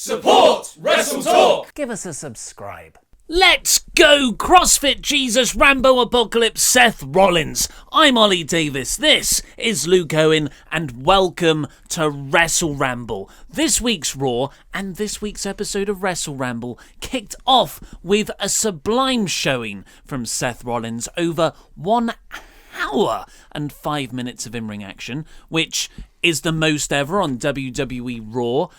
Support WrestleTalk! Give us a subscribe. Let's go, CrossFit Jesus Rambo Apocalypse Seth Rollins. I'm Ollie Davis, this is Luke Owen, and welcome to WrestleRamble. This week's Raw and this week's episode of WrestleRamble kicked off with a sublime showing from Seth Rollins, over 1 hour and 5 minutes of in-ring action, which is the most ever on WWE Raw.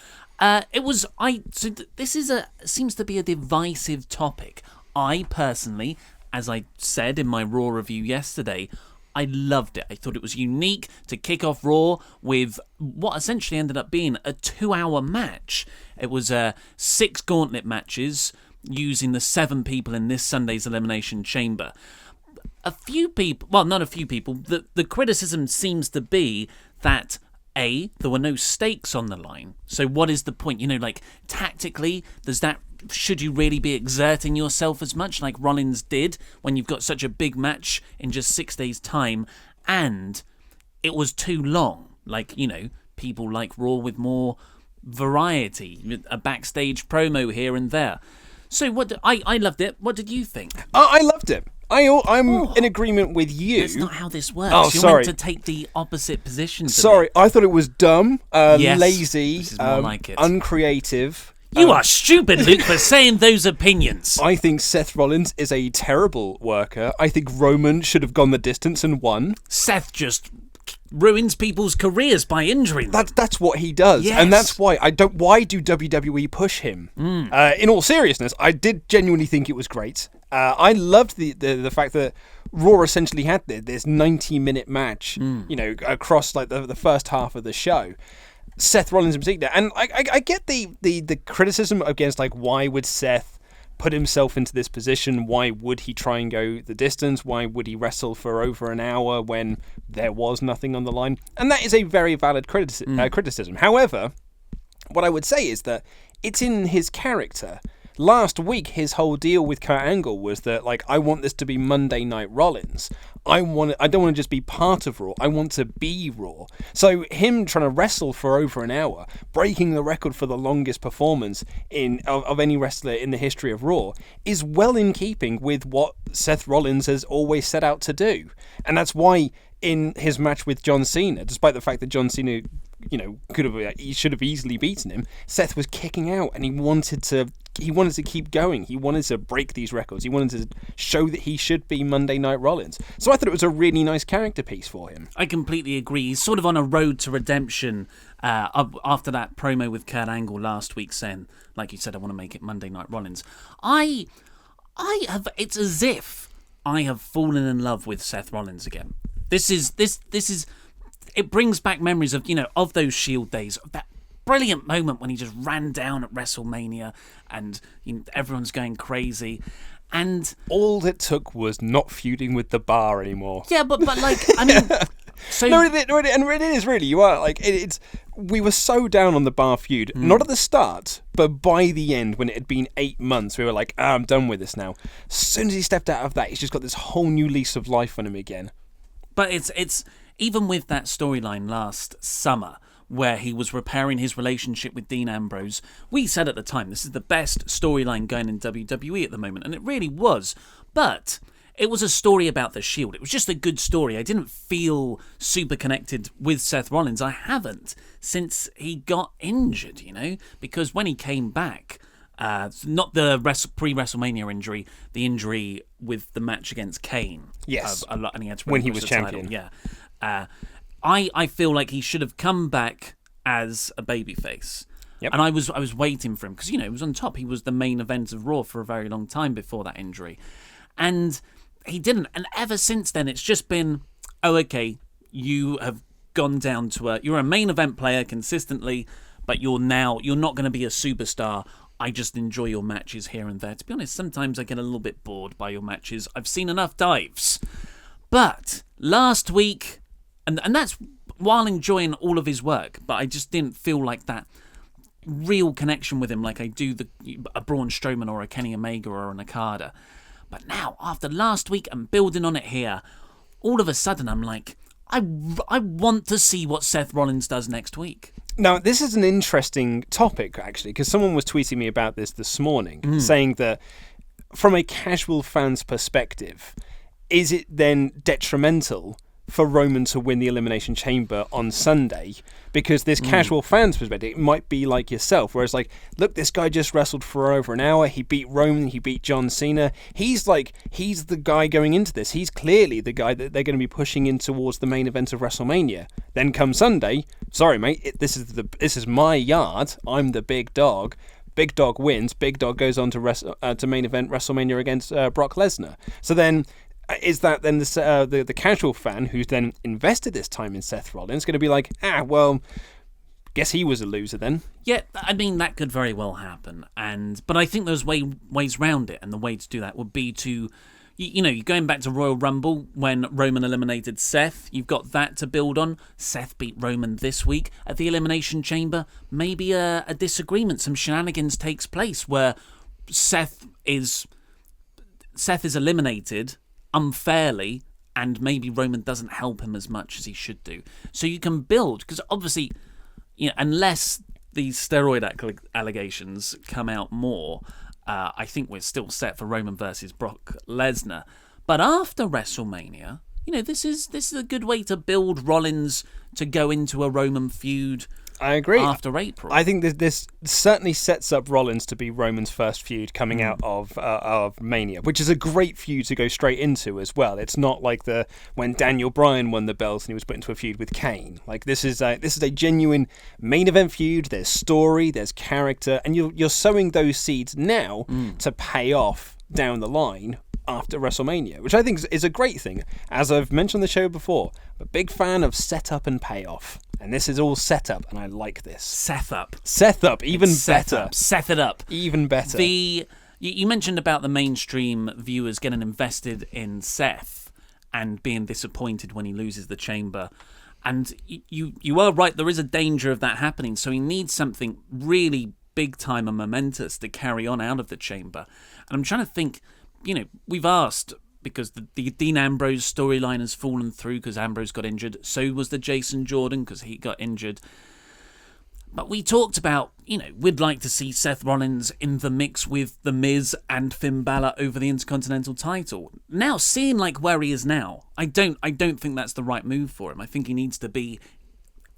Seems to be a divisive topic. I personally, as I said in my Raw review yesterday, I loved it. I thought it was unique to kick off Raw with what essentially ended up being a 2-hour match. It was 6 gauntlet matches using the 7 people in this Sunday's Elimination Chamber. Not a few people, the criticism seems to be that there were no stakes on the line. So what is the point? Tactically, should you really be exerting yourself as much like Rollins did when you've got such a big match in just 6 days' time? And it was too long. People like Raw with more variety, a backstage promo here and there. So I loved it. What did you think? I loved it. I'm in agreement with you. That's not how this works. Oh, You're sorry. meant to take the opposite position. Sorry, I thought it was dumb, Yes, lazy, this is more like it. uncreative. You are stupid, Luke, for saying those opinions. I think Seth Rollins is a terrible worker. I think Roman should have gone the distance and won. Seth just ruins people's careers by injuring them. That's what he does, Yes. and that's why Why do WWE push him? In all seriousness, I did genuinely think it was great. I loved the fact that Raw essentially had this 90-minute match, across the first half of the show. Seth Rollins in particular, and I get the criticism against why would Seth put himself into this position? Why would he try and go the distance? Why would he wrestle for over an hour when there was nothing on the line? And that is a very valid criticism. However, what I would say is that it's in his character. Last week, his whole deal with Kurt Angle was that, I want this to be Monday Night Rollins. I don't want to just be part of Raw. I want to be Raw. So him trying to wrestle for over an hour, breaking the record for the longest performance of any wrestler in the history of Raw, is well in keeping with what Seth Rollins has always set out to do. And that's why in his match with John Cena, despite the fact that John Cena he should have easily beaten him, Seth was kicking out, and he wanted to keep going. He wanted to break these records. He wanted to show that he should be Monday Night Rollins. So I thought it was a really nice character piece for him. I completely agree. He's sort of on a road to redemption after that promo with Kurt Angle last week saying, like you said, I want to make it Monday Night Rollins. It's as if I have fallen in love with Seth Rollins again. This is it brings back memories of those Shield days, of that brilliant moment when he just ran down at WrestleMania and everyone's going crazy. And all it took was not feuding with the Bar anymore. Yeah, but so no, it is really. You are we were so down on the Bar feud, not at the start, but by the end, when it had been 8 months, we were like, I'm done with this now. As soon as he stepped out of that, he's just got this whole new lease of life on him again. But it's even with that storyline last summer, where he was repairing his relationship with Dean Ambrose, we said at the time, this is the best storyline going in WWE at the moment, and it really was. But it was a story about the Shield. It was just a good story. I didn't feel super connected with Seth Rollins. I haven't since he got injured, because when he came back, not the pre-WrestleMania injury, the injury with the match against Kane. Yes, and he had to when he was champion. Title. Yeah. I feel like he should have come back as a babyface. Yep. And I was waiting for him because, he was on top. He was the main event of Raw for a very long time before that injury. And he didn't. And ever since then, it's just been, okay, you have gone down to you're a main event player consistently, but you're not going to be a superstar. I just enjoy your matches here and there. To be honest, sometimes I get a little bit bored by your matches. I've seen enough dives. But last week, and that's while enjoying all of his work, but I just didn't feel like that real connection with him like I do a Braun Strowman or a Kenny Omega or an Okada. But now, after last week and building on it here, all of a sudden I'm like, I want to see what Seth Rollins does next week. Now, this is an interesting topic, actually, because someone was tweeting me about this morning, saying that from a casual fan's perspective, is it then detrimental for Roman to win the Elimination Chamber on Sunday? Because this casual fan's perspective, it might be like yourself, whereas like, look, this guy just wrestled for over an hour, he beat Roman, he beat John Cena, he's the guy going into this, he's clearly the guy that they're going to be pushing in towards the main event of WrestleMania. Then come Sunday, sorry mate, this is my yard, I'm the big dog. Big Dog wins, Big Dog goes on to main event WrestleMania against Brock Lesnar. So then, is that then the casual fan who's then invested this time in Seth Rollins going to be like, well, guess he was a loser then? Yeah, I mean, that could very well happen. But I think there's ways round it, and the way to do that would be to, you're going back to Royal Rumble when Roman eliminated Seth. You've got that to build on. Seth beat Roman this week at the Elimination Chamber. Maybe a disagreement, some shenanigans takes place where Seth is eliminated unfairly, and maybe Roman doesn't help him as much as he should do. So you can build, because obviously, unless these steroid allegations come out more, I think we're still set for Roman versus Brock Lesnar. But after WrestleMania, this is a good way to build Rollins to go into a Roman feud. I agree. After April, I think this certainly sets up Rollins to be Roman's first feud coming out of Mania, which is a great feud to go straight into as well. It's not like when Daniel Bryan won the belt and he was put into a feud with Kane. Like this is a genuine main event feud. There's story, there's character, and you're sowing those seeds now to pay off down the line after WrestleMania, which I think is a great thing. As I've mentioned on the show before, I'm a big fan of setup and payoff. And this is all set up, and I like this. Seth up, even better. Seth it up. Even better. You mentioned about the mainstream viewers getting invested in Seth and being disappointed when he loses the chamber. And you are right, there is a danger of that happening. So he needs something really big time and momentous to carry on out of the chamber. And I'm trying to think, we've asked, because the Dean Ambrose storyline has fallen through because Ambrose got injured. So was the Jason Jordan because he got injured. But we talked about, we'd like to see Seth Rollins in the mix with The Miz and Finn Balor over the Intercontinental title. Now, seeing where he is now, I don't think that's the right move for him. I think he needs to be,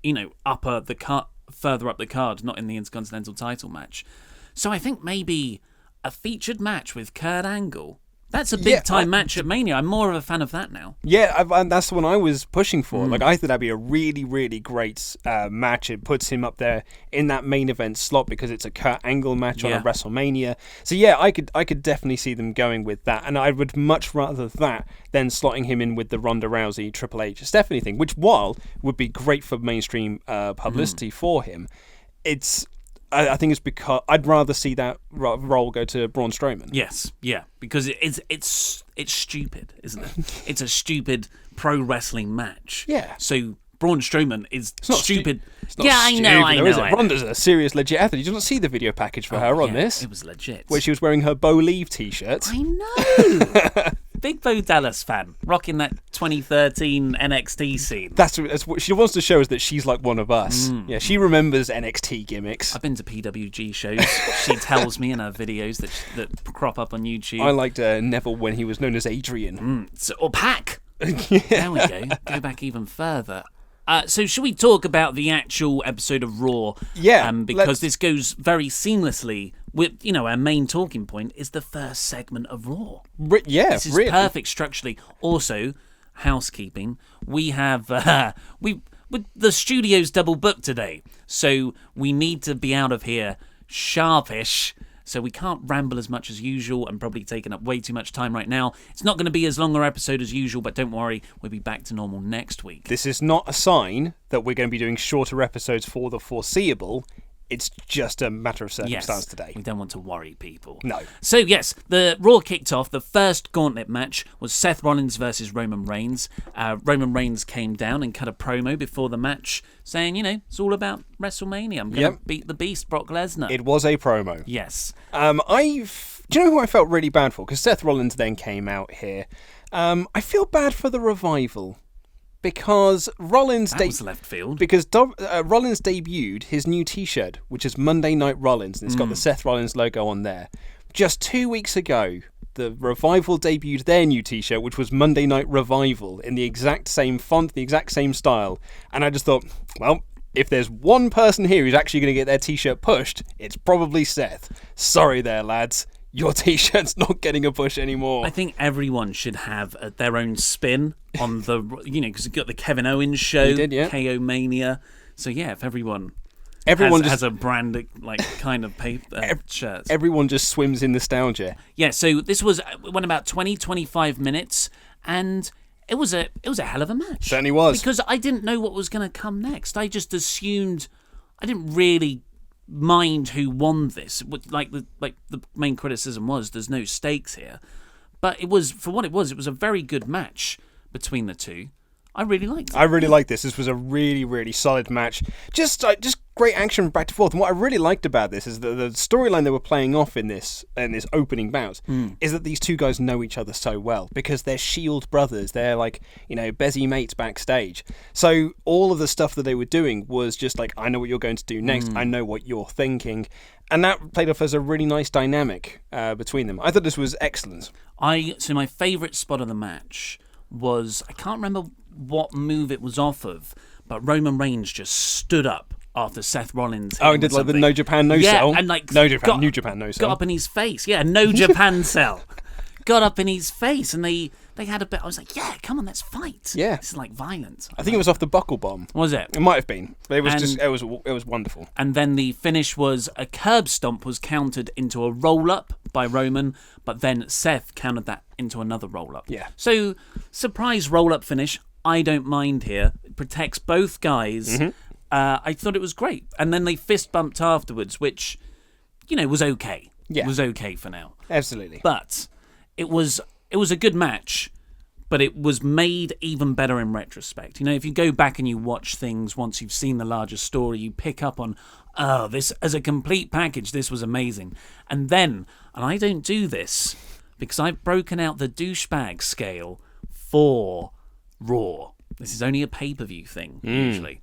further up the card, not in the Intercontinental title match. So I think maybe a featured match with Kurt Angle. That's a big-time match at Mania. I'm more of a fan of that now. Yeah, that's the one I was pushing for. I thought that'd be a really, really great match. It puts him up there in that main event slot because it's a Kurt Angle match on a WrestleMania. So yeah, I could definitely see them going with that. And I would much rather that than slotting him in with the Ronda Rousey, Triple H, Stephanie thing, which while would be great for mainstream publicity for him, I think it's because I'd rather see that role go to Braun Strowman. Yes, yeah, because it's stupid, isn't it? It's a stupid pro wrestling match. Yeah. So Braun Strowman is stupid. It's not stupid, I know. Ronda's a serious, legit athlete. You don't see the video package for her on this. It was legit. Where she was wearing her Bo Leave t-shirt. I know. Big Bo Dallas fan, rocking that 2013 NXT scene. That's what she wants to show us, that she's like one of us. Yeah, she remembers NXT gimmicks. I've been to PWG shows. She tells me in her videos that crop up on YouTube. I liked Neville when he was known as Adrian. Or Pac. There we go. Go back even further. So should we talk about the actual episode of Raw? Yeah. Because this goes very seamlessly with, our main talking point is the first segment of Raw. This is perfect structurally. Also, housekeeping. We have the studio's double booked today, so we need to be out of here sharpish. So we can't ramble as much as usual and probably taking up way too much time right now. It's not going to be as long an episode as usual, but don't worry, we'll be back to normal next week. This is not a sign that we're going to be doing shorter episodes for the foreseeable. It's just a matter of circumstance today. We don't want to worry people. No. So yes, the Raw kicked off. The first gauntlet match was Seth Rollins versus Roman Reigns. Roman Reigns came down and cut a promo before the match saying, it's all about WrestleMania. I'm going to beat the Beast, Brock Lesnar. It was a promo. Yes. Do you know who I felt really bad for? Because Seth Rollins then came out here. I feel bad for the Revival. because Rollins That was left field. because Rollins debuted his new T-shirt, which is Monday Night Rollins, and it's got the Seth Rollins logo on there. Just 2 weeks ago, the Revival debuted their new T-shirt, which was Monday Night Revival, in the exact same font, the exact same style. And I just thought, well, if there's one person here who's actually going to get their T-shirt pushed, it's probably Seth. Sorry there, lads. Your T-shirt's not getting a push anymore. I think everyone should have their own spin on the, because you got the Kevin Owens show, He did, yeah. KO Mania. So yeah, if everyone has a brand kind of paper shirts. Everyone just swims in nostalgia. Yeah, so this went about 20-25 minutes, and it was a hell of a match. Certainly was. Because I didn't know what was going to come next. I just assumed, I didn't really mind who won this. Like the main criticism was there's no stakes here, but it was, for what it was a very good match between the two. I really liked it. I really liked this. This was a really, really solid match. Just great action back and forth. And what I really liked about this is that the storyline they were playing off in this opening bout is that these two guys know each other so well because they're Shield brothers. They're busy mates backstage. So all of the stuff that they were doing was just like, I know what you're going to do next. I know what you're thinking. And that played off as a really nice dynamic between them. I thought this was excellent. So my favourite spot of the match was, I can't remember what move it was off of, but Roman Reigns just stood up after Seth Rollins. Oh, and did the No Japan No yeah, Sell? And New Japan No Sell. Got up in his face. Yeah, No Japan Sell. Got up in his face, and they had a bit. I was like, yeah, come on, let's fight. Yeah, this is like violent. I think it was off the buckle bomb. Was it? It might have been. But it was it was wonderful. And then the finish was a curb stomp was countered into a roll up by Roman, but then Seth countered that into another roll up. Yeah. So surprise roll up finish. I don't mind here. It protects both guys. I thought it was great. And then they fist bumped afterwards, which, was okay. Yeah. It was okay for now. Absolutely. But it was a good match, but it was made even better in retrospect. If you go back and you watch things once you've seen the larger story, you pick up on, this as a complete package, this was amazing. And I don't do this because I've broken out the douchebag scale for Raw. This is only a pay-per-view thing, usually.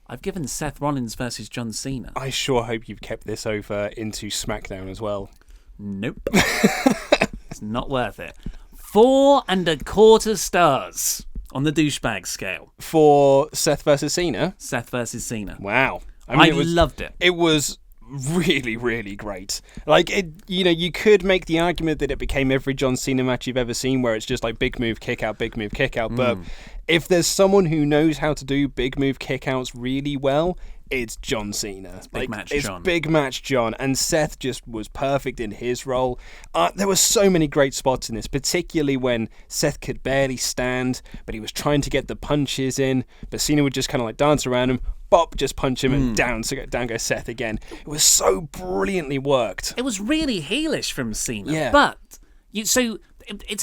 I've given Seth Rollins versus John Cena. I sure hope you've kept this over into SmackDown as well. Nope. It's not worth it. 4.25 stars on the douchebag scale. For Seth versus Cena? Seth versus Cena. Wow. I loved it. It was really, really great. You could make the argument that it became every John Cena match you've ever seen, where it's just like big move, kick out, big move, kick out. But if there's someone who knows how to do big move, kick outs really well, it's John Cena. It's big match John. And Seth just was perfect in his role. There were so many great spots in this, particularly when Seth could barely stand, but he was trying to get the punches in, but Cena would just kind of dance around him, bop, just punch him, and down goes Seth again. It was so brilliantly worked. It was really heelish from Cena. Yeah. But, it's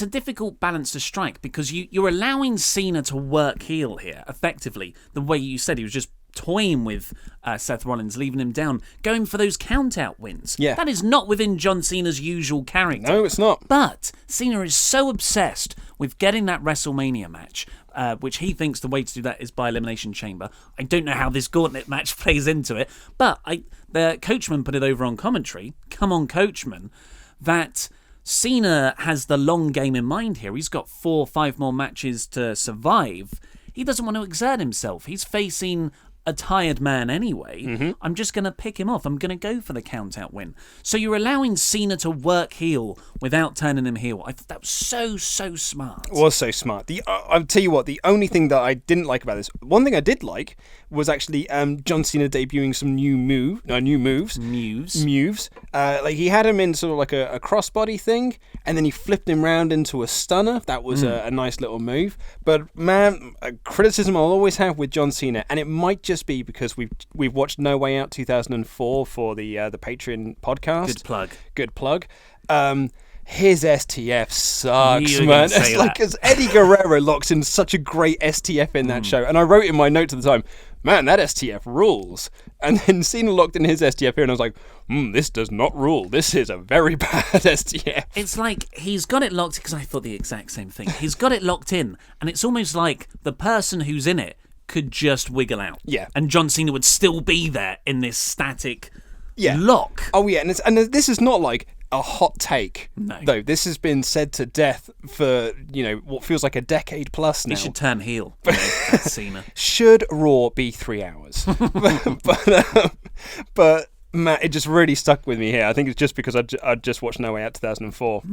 a difficult balance to strike because you're allowing Cena to work heel here, effectively. The way you said, he was just toying with Seth Rollins, leaving him down, going for those count-out wins. Yeah. That is not within John Cena's usual character. No, it's not. But Cena is so obsessed with getting that WrestleMania match, which he thinks the way to do that is by Elimination Chamber. I don't know how this gauntlet match plays into it, but the Coachman put it over on commentary, come on Coachman, that Cena has the long game in mind here. He's got 4 or 5 more matches to survive. He doesn't want to exert himself. He's facing a tired man anyway. I'm just going to pick him off. I'm going to go for the count-out win. So you're allowing Cena to work heel without turning him heel. I thought that was so smart. It was so smart. I'll tell you what, the only thing that I didn't like about this, one thing I did like was actually John Cena debuting some new moves. Moves. He had him in sort of like a crossbody thing, and then he flipped him round into a stunner. That was a nice little move. But man, a criticism I'll always have with John Cena, and it might just be because we've watched No Way Out 2004 for the Patreon podcast. Good plug. His STF sucks, man. It's like, because Eddie Guerrero locked in such a great STF in that show. And I wrote in my notes at the time, man, that STF rules. And then Cena locked in his STF here, and I was like, this does not rule. This is a very bad STF. It's like he's got it locked, because I thought the exact same thing. He's got it locked in, and it's almost like the person who's in it could just wiggle out. Yeah. And John Cena would still be there in this static Yeah. lock. Oh, yeah, and this is not like a hot take. No. Though this has been said to death for, what feels like a decade plus now. He should turn heel. That's Cena. Should Raw be 3 hours? but Matt, it just really stuck with me here. I think it's just because I just watched No Way Out 2004.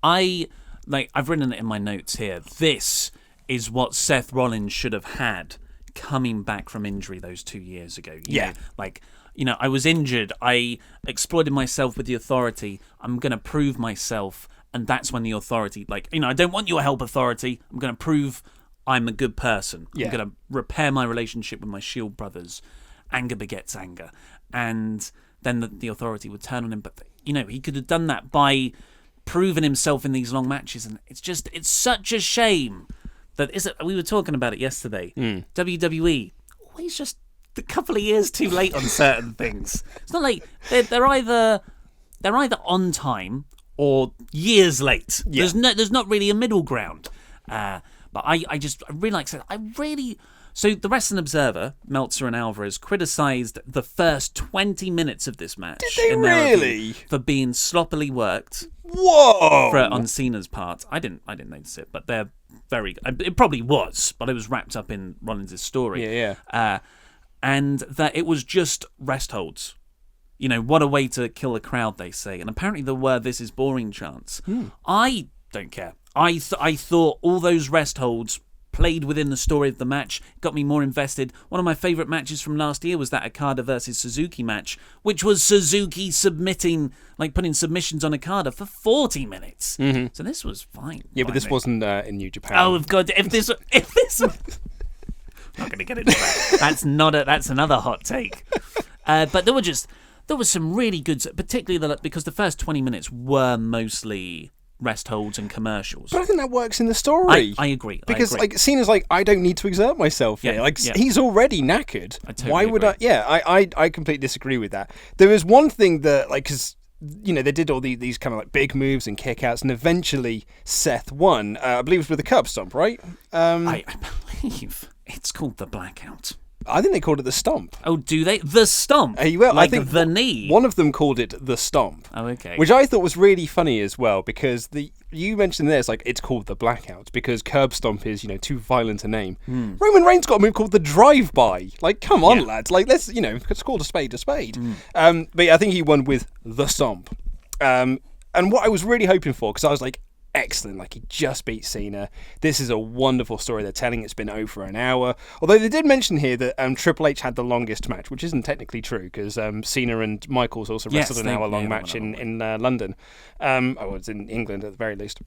I've written it in my notes here. This is what Seth Rollins should have had coming back from injury those 2 years ago. You know, I was injured. I exploited myself with the Authority. I'm going to prove myself. And that's when the Authority, I don't want your help, Authority. I'm going to prove I'm a good person. Yeah. I'm going to repair my relationship with my Shield brothers. Anger begets anger. And then the Authority would turn on him. But, he could have done that by proving himself in these long matches. And it's such a shame that we were talking about it yesterday. WWE, always just a couple of years too late on certain things. It's not like they're either on time or years late. Yeah. There's not really a middle ground. But I really like that. So the Wrestling Observer, Meltzer and Alvarez, criticised the first 20 minutes of this match. Did they in their really? review for being sloppily worked. Whoa! On Cena's part. I didn't notice it, but they're very. It probably was, but it was wrapped up in Rollins' story. Yeah. And that it was just rest holds. What a way to kill a crowd, they say. And apparently there were "this is boring" chants. I don't care. I thought all those rest holds played within the story of the match, got me more invested. One of my favourite matches from last year was that Okada versus Suzuki match, which was Suzuki putting submissions on Okada for 40 minutes. Mm-hmm. So this was fine. Yeah, but this wasn't in New Japan. Oh, God, if this I'm not going to get into that. That's another hot take. But there was some really good, particularly because the first 20 minutes were mostly rest holds and commercials. But I think that works in the story. I agree. Because Cena's I don't need to exert myself here. He's already knackered. I totally Why would agree. I completely disagree with that. There was one thing that because they did all these kind of big moves and kickouts, and eventually Seth won. I believe it was with the curb stomp, right? I believe it's called the Blackout. I think they called it the stomp. Oh, do they? The stomp? I think the knee? One of them called it the stomp. Oh, okay. Which I thought was really funny as well, because you mentioned this, it's called the Blackout, because curb stomp is, too violent a name. Roman Reigns got a move called the drive-by. Come on, lads. Let's call a spade a spade. But yeah, I think he won with the stomp. And what I was really hoping for, because I was excellent, he just beat Cena. This is a wonderful story they're telling. It's been over an hour. Although they did mention here that Triple H had the longest match, which isn't technically true, because Cena and Michaels also wrestled an hour-long match in London. It's in England at the very least.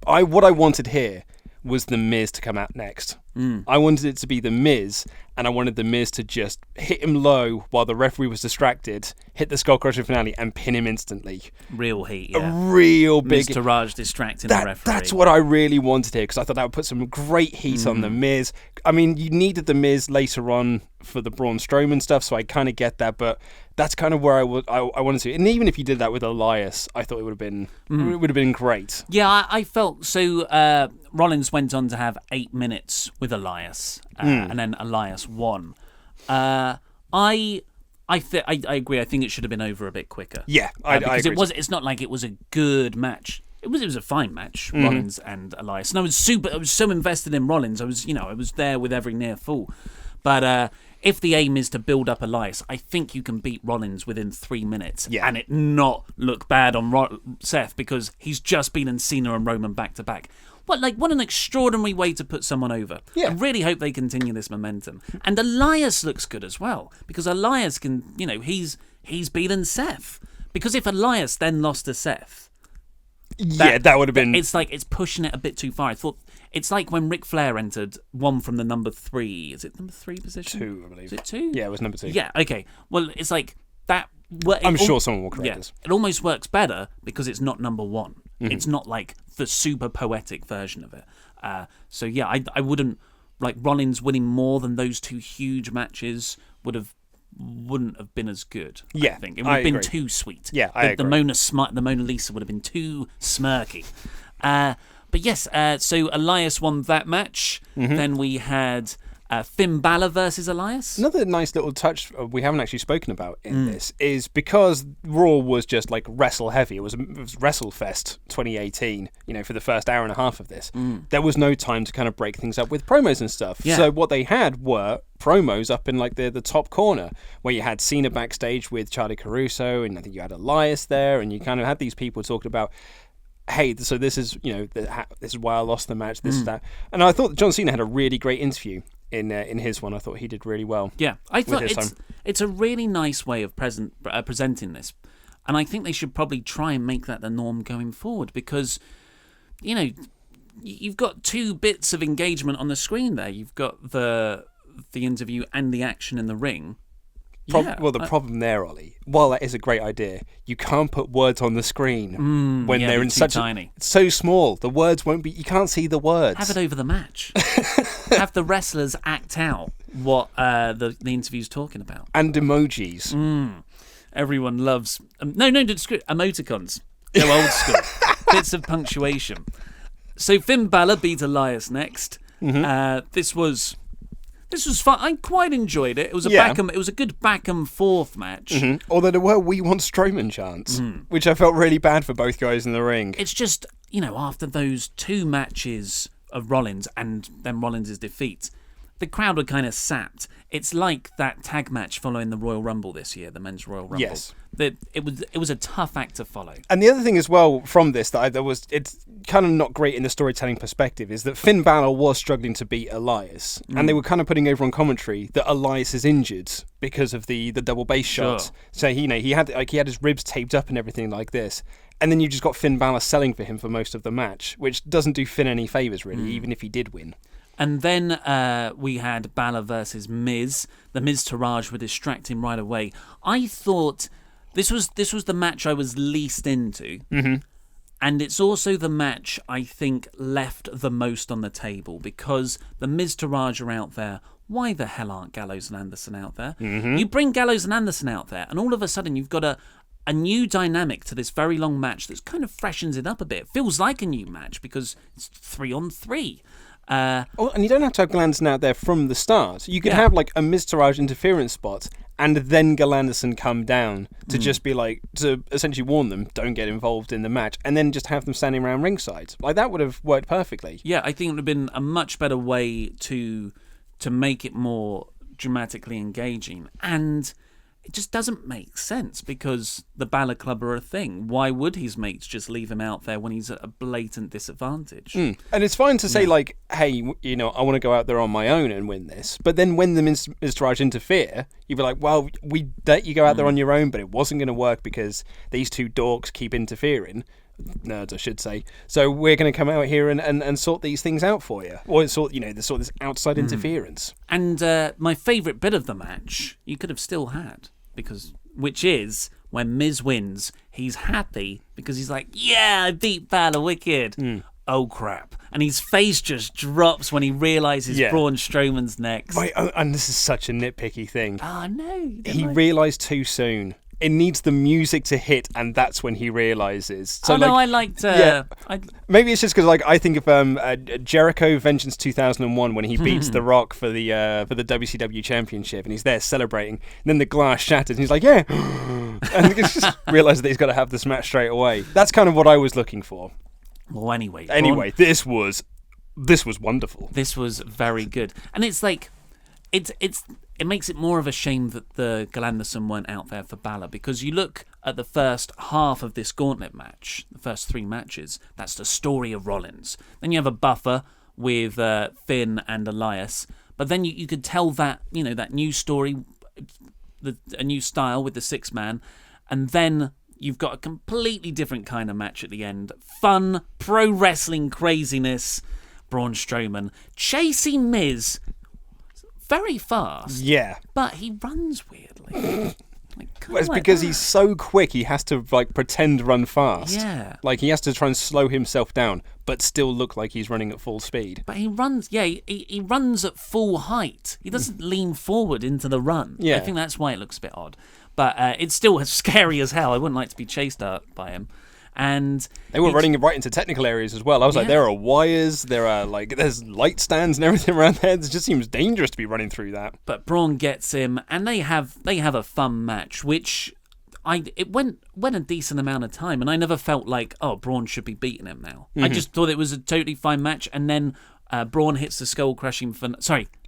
What I wanted here was The Miz to come out next. I wanted it to be The Miz, and I wanted The Miz to just hit him low while the referee was distracted, hit the Skull Crusher finale, and pin him instantly. Real heat, yeah. A real big... Mr. Raj distracting the referee. That's what I really wanted here, because I thought that would put some great heat on The Miz. I mean, you needed The Miz later on for the Braun Strowman stuff, so I kind of get that, but that's kind of where I wanted to. And even if you did that with Elias, I thought it would have been great. Yeah, I felt so. Rollins went on to have 8 minutes with Elias, and then Elias won. I agree. I think it should have been over a bit quicker. Yeah, I agree. It's not like it was a good match. It was a fine match, Rollins and Elias, and I was so invested in Rollins. I was there with every near full. But if the aim is to build up Elias, I think you can beat Rollins within 3 minutes and it not look bad on Seth, because he's just beaten Cena and Roman back to back. What an extraordinary way to put someone over. Yeah. I really hope they continue this momentum. And Elias looks good as well, because Elias can, he's beaten Seth. Because if Elias then lost to Seth, that would have been... It's it's pushing it a bit too far. I thought it's like when Ric Flair entered, one from the number 3. Is it number 3 position? 2, I believe. Is it 2? Yeah, it was number 2. Yeah, okay. Well, it's that... I'm sure someone will correct us. It almost works better because it's not number 1. It's not the super poetic version of it. So yeah, I wouldn't like Rollins winning more than those two huge matches wouldn't have been as good. Yeah, I think it would have been agree. too sweet. Yeah, I agree. The Mona Lisa would have been too smirky. But yes, so Elias won that match. Then we had Finn Balor versus Elias. Another nice little touch we haven't actually spoken about in this is because Raw was just like wrestle heavy. It was WrestleFest 2018, for the first hour and a half of this. There was no time to kind of break things up with promos and stuff. Yeah. So what they had were promos up in like the top corner where you had Cena backstage with Charlie Caruso, and I think you had Elias there, and you kind of had these people talking about, hey, so this is, this is why I lost the match, this is that. And I thought John Cena had a really great interview in his one. I thought he did really well. Yeah, I thought it's a really nice way of presenting this. And I think they should probably try and make that the norm going forward because, you've got two bits of engagement on the screen there. You've got the interview and the action in the ring. The problem there, Ollie, while that is a great idea, you can't put words on the screen when they're in such tiny. It's so small. The words won't be. You can't see the words. Have it over the match. Have the wrestlers act out what the interview's talking about. And emojis. Everyone loves emoticons. Go old school. Bits of punctuation. So Finn Balor beat Elias next. This was fun. I quite enjoyed it. It was it was a good back and forth match. Although there were "We Want Strowman" chants, which I felt really bad for both guys in the ring. It's just, after those two matches of Rollins and then Rollins' defeat, the crowd were kind of sapped. It's like that tag match following the Royal Rumble this year, the Men's Royal Rumble. Yes. It was a tough act to follow. And the other thing as well from this it's kind of not great in the storytelling perspective is that Finn Balor was struggling to beat Elias, and they were kind of putting over on commentary that Elias is injured because of the double base shot. So he had his ribs taped up and everything like this. And then you just got Finn Balor selling for him for most of the match, which doesn't do Finn any favours really, even if he did win. And then we had Balor versus Miz. The Miz Taraj were distracting right away. I thought this was the match I was least into. And it's also the match I think left the most on the table because the Miz Taraj are out there. Why the hell aren't Gallows and Anderson out there? You bring Gallows and Anderson out there, and all of a sudden you've got a new dynamic to this very long match that kind of freshens it up a bit. It feels like a new match because it's 3-on-3. And you don't have to have Galanderson out there from the start. You could have like a Miz Taraj interference spot and then Galanderson come down to just be like, to essentially warn them, don't get involved in the match, and then just have them standing around ringside. Like that would have worked perfectly. Yeah, I think it would have been a much better way to make it more dramatically engaging. And it just doesn't make sense because the Balor Club are a thing. Why would his mates just leave him out there when he's at a blatant disadvantage? And it's fine to say like, hey, I want to go out there on my own and win this. But then when the Miz Taraj interfere, you'd be like, well, we let you go out there on your own, but it wasn't going to work because these two dorks keep interfering. Nerds, I should say. So we're going to come out here and sort these things out for you, or sort this outside interference. And my favourite bit of the match, you could have still had, which is when Miz wins, he's happy because he's like, yeah, I beat Balor wicked. Oh crap! And his face just drops when he realises Braun Strowman's next. Right, and this is such a nitpicky thing. Oh no! He realised too soon. It needs the music to hit, and that's when he realises. So, I liked. Maybe it's just because, I think of Jericho Vengeance 2001 when he beats The Rock for the WCW Championship, and he's there celebrating. And then the glass shatters, and he's like, "Yeah," and he just realises that he's got to have this match straight away. That's kind of what I was looking for. Well, anyway, this was wonderful. This was very good, and it's like, it makes it more of a shame that the Galanderson weren't out there for Balor, because you look at the first half of this gauntlet match, the first three matches, that's the story of Rollins. Then you have a buffer with Finn and Elias, but then you could tell that, that new story, a new style with the six-man, and then you've got a completely different kind of match at the end. Fun, pro wrestling craziness, Braun Strowman chasing Miz very fast. Yeah. But he runs weirdly. Well, it's because he's so quick, he has to like pretend to run fast. Yeah. Like he has to try and slow himself down, but still look like he's running at full speed. But he runs, he runs at full height. He doesn't lean forward into the run. Yeah. I think that's why it looks a bit odd. But it's still scary as hell. I wouldn't like to be chased out by him. And they were running right into technical areas as well. I was like, there are wires, there's light stands and everything around there. It just seems dangerous to be running through that. But Braun gets him, and they have a fun match, which it went a decent amount of time, and I never felt like, oh, Braun should be beating him now. I just thought it was a totally fine match, and then Braun hits the skull-crushing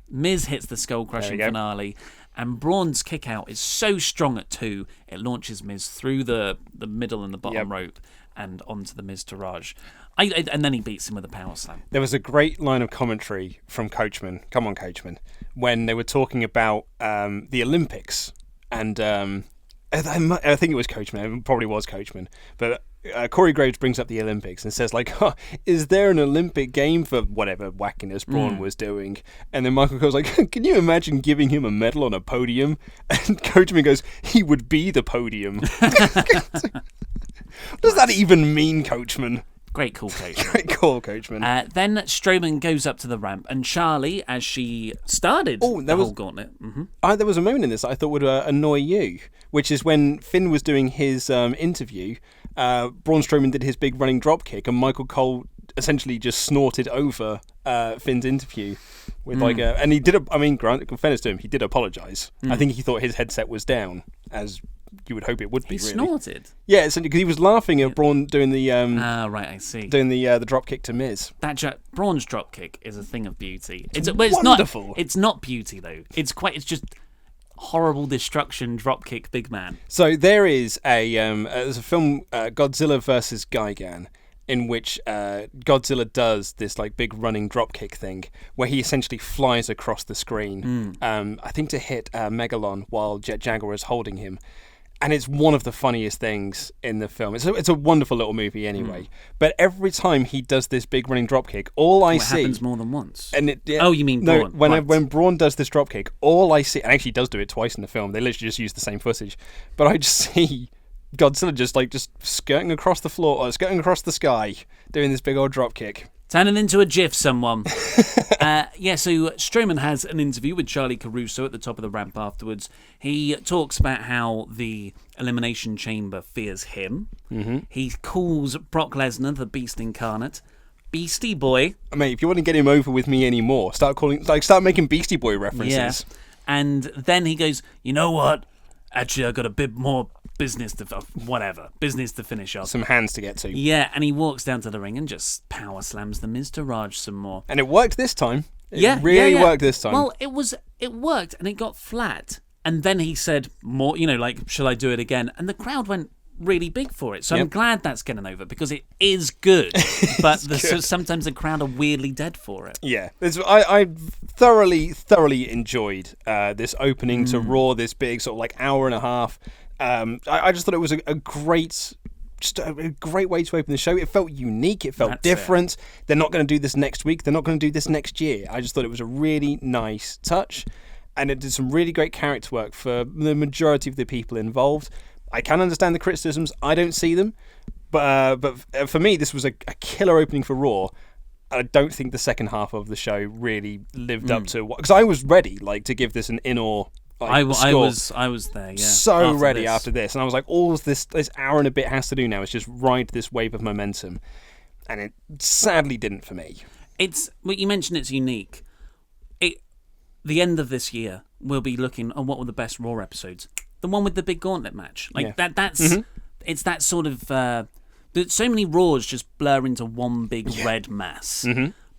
Miz hits the skull-crushing finale, and Braun's kick-out is so strong at 2, it launches Miz through the middle and the bottom rope and onto the Miz-Taraj. And then he beats him with a power slam. There was a great line of commentary from Coachman, come on Coachman, when they were talking about the Olympics, and I think it was Coachman, it probably was Coachman, but Corey Graves brings up the Olympics and says, like, is there an Olympic game for whatever wackiness Braun was doing? And then Michael Cole's like, can you imagine giving him a medal on a podium? And Coachman goes, he would be the podium. What does that even mean, Coachman? Great call, Coachman. Great call, Coachman. Then Strowman goes up to the ramp, and Charlie, as she started the whole gauntlet... There was a moment in this that I thought would annoy you, which is when Finn was doing his interview, Braun Strowman did his big running drop kick, and Michael Cole essentially just snorted over Finn's interview with and he did. Grant, in fairness to him, he did apologise. I think he thought his headset was down, as you would hope it would be. He snorted. Yeah, because he was laughing at Braun doing the right, I see. Doing the drop kick to Miz. Braun's drop kick is a thing of beauty. It's wonderful. It's not beauty though. It's just horrible destruction drop kick big man. So there is there's a film Godzilla versus Gigan, in which Godzilla does this like big running dropkick thing where he essentially flies across the screen, I think to hit Megalon while Jet Jaguar is holding him. And it's one of the funniest things in the film. It's a wonderful little movie anyway. But every time he does this big running dropkick, all I see... It happens more than once. And you mean Braun? No, when Braun does this dropkick, all I see... And actually he does do it twice in the film. They literally just use the same footage. But I just see Godzilla just skirting across the floor, or skirting across the sky, doing this big old dropkick. Turn it into a GIF, someone. So Strowman has an interview with Charlie Caruso at the top of the ramp afterwards. He talks about how the Elimination Chamber fears him. He calls Brock Lesnar the Beast Incarnate. Beastie Boy. Mate, if you want to get him over with me anymore, start making Beastie Boy references. Yeah. And then he goes, you know what? Actually, I've got a bit more business to finish off. Some hands to get to. Yeah, and he walks down to the ring and just power slams the Miz-Taraj some more. And it worked this time. It really worked this time. Well, it worked and it got flat. And then he said more, shall I do it again? And the crowd went really big for it. So I'm glad that's getting over because it is good. But sometimes the crowd are weirdly dead for it. Yeah. I thoroughly enjoyed this opening to Raw, this big sort of like hour and a half. I just thought it was a great way to open the show. It felt unique. It felt different. They're not going to do this next week. They're not going to do this next year. I just thought it was a really nice touch. And it did some really great character work for the majority of the people involved. I can understand the criticisms. I don't see them. But for me, this was a killer opening for Raw. I don't think the second half of the show really lived up to what... Because I was ready to give this an in-or score. I was there, yeah. So ready after this. And I was like, all this hour and a bit has to do now is just ride this wave of momentum. And it sadly didn't for me. You mentioned it's unique. The end of this year, we'll be looking at what were the best Raw episodes. The one with the big gauntlet match. It's that sort of... so many Raws just blur into one big red mass.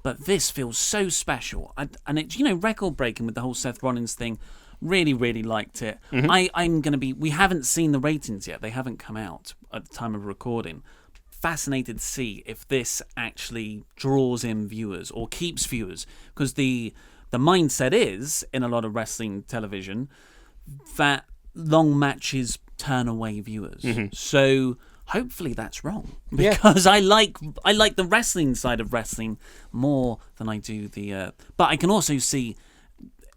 But this feels so special. And it's, record-breaking with the whole Seth Rollins thing. Really, really liked it. I'm going to be... We haven't seen the ratings yet. They haven't come out at the time of recording. Fascinated to see if this actually draws in viewers or keeps viewers. Because the mindset is, in a lot of wrestling television, that long matches turn away viewers. So hopefully that's wrong. Because I like the wrestling side of wrestling more than I do the... But I can also see...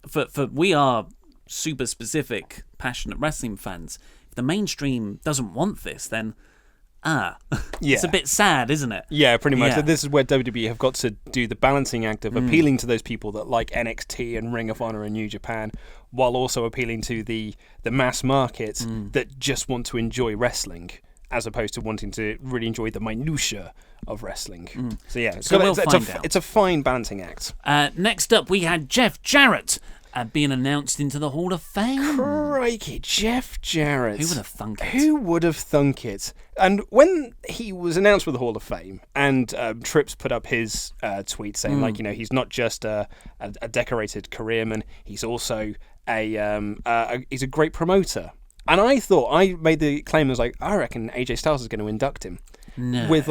For we are super specific, passionate wrestling fans. If the mainstream doesn't want this, then it's a bit sad, isn't it? Yeah, pretty much. Yeah. So this is where WWE have got to do the balancing act of appealing to those people that like NXT and Ring of Honor and New Japan, while also appealing to the mass market that just want to enjoy wrestling, as opposed to wanting to really enjoy the minutiae of wrestling. So yeah, it's a fine balancing act. Next up, we had Jeff Jarrett being announced into the Hall of Fame. Crikey, Jeff Jarrett. Who would have thunk it? Who would have thunk it? And when he was announced for the Hall of Fame, and Trips put up his tweet saying, like, he's not just a decorated careerman, he's also he's a great promoter. And I thought, I made the claim, I reckon AJ Styles is going to induct him. No. With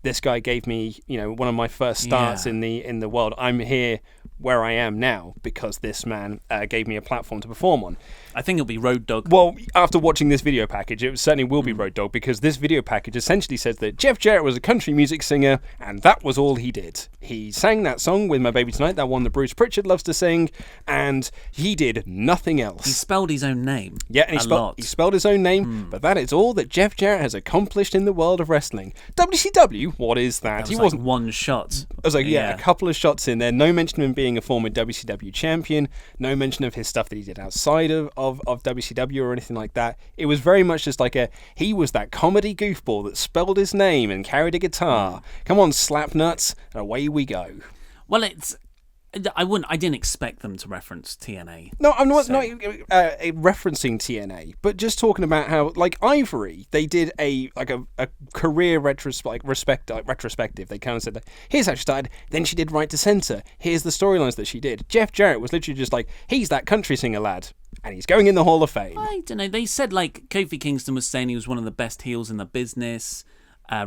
this guy gave me, one of my first starts in the world. I'm here where I am now because this man gave me a platform to perform on. I think it'll be Road Dogg. Well, after watching this video package, it certainly will be Road Dogg, because this video package essentially says that Jeff Jarrett was a country music singer, and that was all he did. He sang that song, With My Baby Tonight, that one that Bruce Pritchard loves to sing, and he did nothing else. He spelled his own name. Yeah, and he spelled his own name, but that is all that Jeff Jarrett has accomplished in the world of wrestling. WCW, what is that? He wasn't one shot. I was a couple of shots in there. No mention of him being a former WCW champion. No mention of his stuff that he did outside of WCW or anything like that. It was very much just he was that comedy goofball that spelled his name and carried a guitar. Come on, slap nuts, and away we go. Well, I didn't expect them to reference TNA. No, I'm not referencing TNA, but just talking about how, like Ivory, they did a career retrospective. They kind of said, here's how she started, then she did Right to Center. Here's the storylines that she did. Jeff Jarrett was literally just he's that country singer lad, and he's going in the Hall of Fame. I don't know. They said Kofi Kingston was saying he was one of the best heels in the business.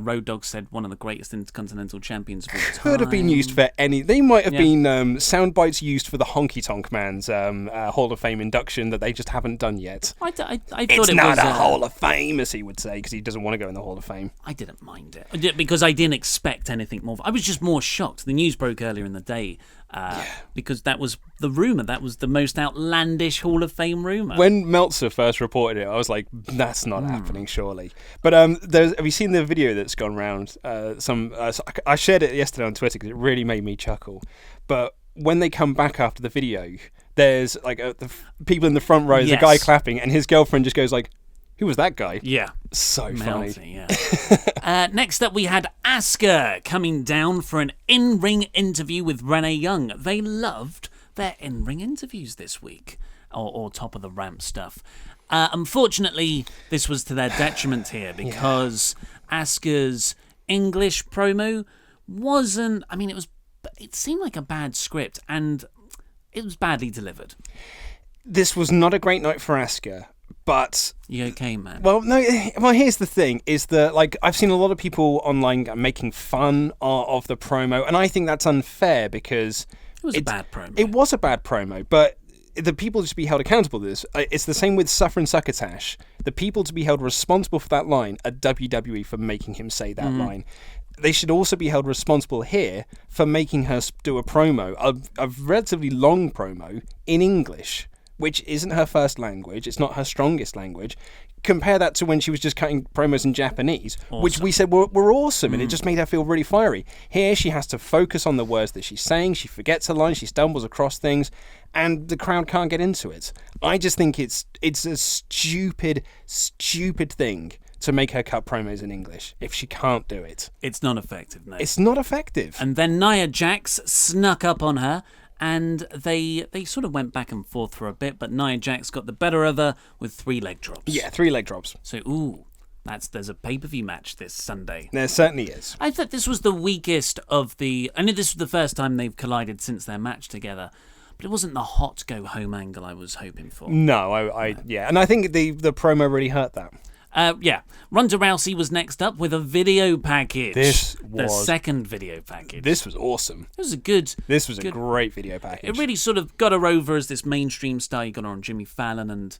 Road Dogg said one of the greatest intercontinental champions of all time. Could have been used for any. They might have been sound bites used for the Honky Tonk Man's Hall of Fame induction that they just haven't done yet. I thought it's not a Hall of Fame, as he would say, because he doesn't want to go in the Hall of Fame. I didn't mind it because I didn't expect anything more. I was just more shocked. The news broke earlier in the day. Because that was the rumour. That was the most outlandish Hall of Fame rumour. When Meltzer first reported it, I was like, that's not happening, surely. But have you seen the video that's gone around? I shared it yesterday on Twitter because it really made me chuckle. But when they come back after the video, there's the people in the front row, the guy clapping, and his girlfriend just goes who was that guy? Yeah. So funny. Yeah. Next up, we had Asuka coming down for an in-ring interview with Renee Young. They loved their in-ring interviews this week, or top of the ramp stuff. Unfortunately, this was to their detriment here because Asuka's English promo wasn't. I mean, it seemed like a bad script, and it was badly delivered. This was not a great night for Asuka. But you okay, man? Well, no. Well, here's the thing: is that I've seen a lot of people online making fun of the promo, and I think that's unfair because it was a bad promo. It was a bad promo, but the people to be held accountable to this. It's the same with Suffer and Succotash. The people to be held responsible for that line are WWE for making him say that line. They should also be held responsible here for making her do a promo, a relatively long promo in English, which isn't her first language. It's not her strongest language. Compare that to when she was just cutting promos in Japanese, which we said were awesome, and it just made her feel really fiery. Here, she has to focus on the words that she's saying. She forgets her lines. She stumbles across things, and the crowd can't get into it. I just think it's a stupid thing to make her cut promos in English if she can't do it. It's not effective, no. It's not effective. And then Nia Jax snuck up on her, and they sort of went back and forth for a bit, but Nia Jax got the better of her with 3 leg drops. Yeah, 3 leg drops. So, there's a pay-per-view match this Sunday. There certainly is. I thought this was the weakest of the... I know this was the first time they've collided since their match together, but it wasn't the hot go-home angle I was hoping for. No, and I think the promo really hurt that. Ronda Rousey was next up with a video package. The second video package. This was awesome. This was a great video package. It really sort of got her over as this mainstream star. You got her on Jimmy Fallon and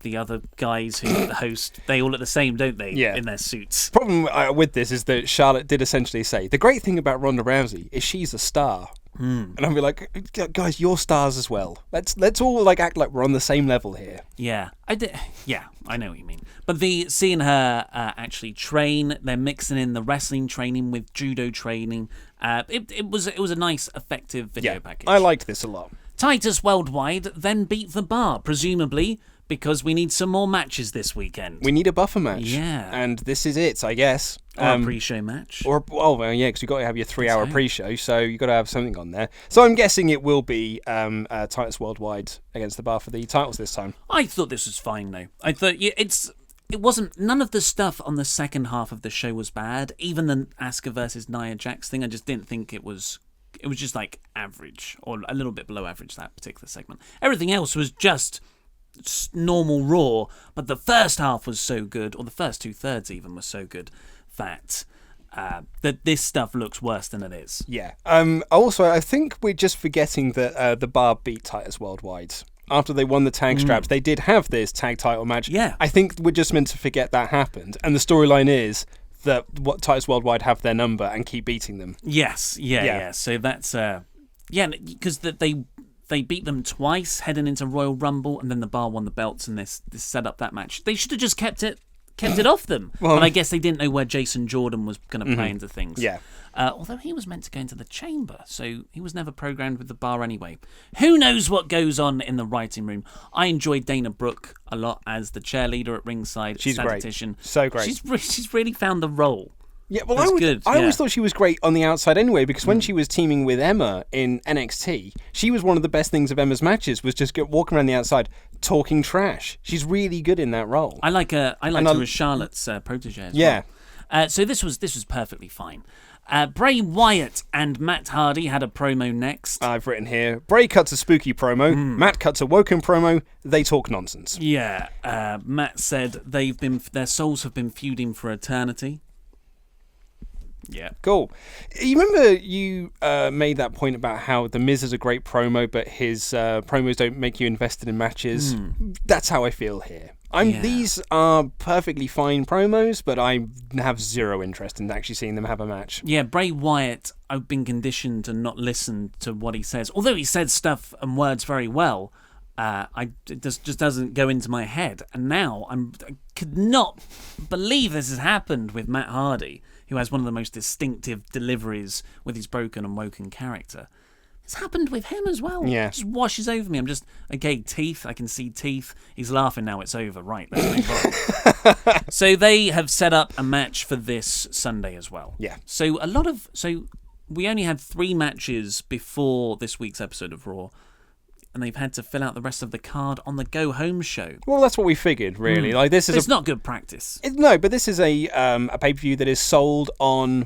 the other guys who host. They all look the same, don't they? Yeah. In their suits. Problem with this is that Charlotte did essentially say, the great thing about Ronda Rousey is she's a star. And I'll be like, guys, you're stars as well. Let's all like act like we're on the same level here. Yeah, I know what you mean. But seeing her actually train, they're mixing in the wrestling training with judo training. It was a nice, effective video package. I liked this a lot. Titus Worldwide then beat the Bar, presumably because we need some more matches this weekend. We need a buffer match. Yeah. And this is it, I guess. Or a pre-show match. Well, yeah, because you've got to have your 3-hour pre-show, so you've got to have something on there. So I'm guessing it will be Titus Worldwide against the Bar for the titles this time. I thought this was fine, though. I thought it wasn't. None of the stuff on the second half of the show was bad. Even the Asuka versus Nia Jax thing, I just didn't think it was. It was just like average, or a little bit below average, that particular segment. Everything else was just normal Raw, but the first half was so good, or the first 2/3 even was so good, that this stuff looks worse than it is. Yeah. Also, I think we're just forgetting that the Bar beat Titus Worldwide. After they won the tag straps, they did have this tag title match. Yeah. I think we're just meant to forget that happened. And the storyline is that Titus Worldwide have their number and keep beating them. Yes. Yeah. So that's... because they beat them twice heading into Royal Rumble, and then the Bar won the belts, and this set up that match. They should have just kept it off them. But I guess they didn't know where Jason Jordan was going to play into things. Yeah. Although he was meant to go into the chamber, so he was never programmed with the Bar anyway. Who knows what goes on in the writing room? I enjoyed Dana Brooke a lot as the cheerleader at ringside. She's statistician. great. So great. She's really found the role. Yeah, well, I always thought she was great on the outside anyway, because when she was teaming with Emma in NXT, she was one of the best things of Emma's matches, was just walking around the outside talking trash. She's really good in that role. I like her as Charlotte's protege as well. So this was perfectly fine. Bray Wyatt and Matt Hardy had a promo next. I've written here, Bray cuts a spooky promo, Matt cuts a woken promo, they talk nonsense. Yeah, Matt said their souls have been feuding for eternity. Yeah. Cool. You remember you made that point about how The Miz is a great promo, but his promos don't make you invested in matches? That's how I feel here. These are perfectly fine promos, but I have zero interest in actually seeing them have a match. Yeah, Bray Wyatt, I've been conditioned to not listen to what he says. Although he said stuff and words very well, it just doesn't go into my head. And now I could not believe this has happened with Matt Hardy, who has one of the most distinctive deliveries with his broken and woken character. It's happened with him as well. Yeah. It just washes over me. I'm just, okay, teeth. I can see teeth. He's laughing now. It's over. Right, let's move on. So they have set up a match for this Sunday as well. Yeah. So we only had 3 matches before this week's episode of Raw, and they've had to fill out the rest of the card on the Go Home show. Well, that's what we figured, really. Like this is it's not good practice. No, but this is a pay-per-view that is sold on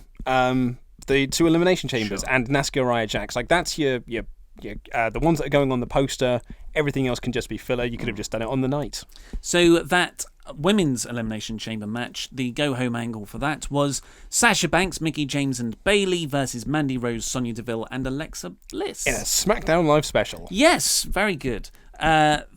the 2 Elimination Chambers and Asuka Nia Jax. Like that's your the ones that are going on the poster. Everything else can just be filler. You could have just done it on the night. So that women's Elimination Chamber match, the go-home angle for that was Sasha Banks, Mickie James and Bayley versus Mandy Rose, Sonya Deville and Alexa Bliss. In a SmackDown Live special. Yes, very good. Alexa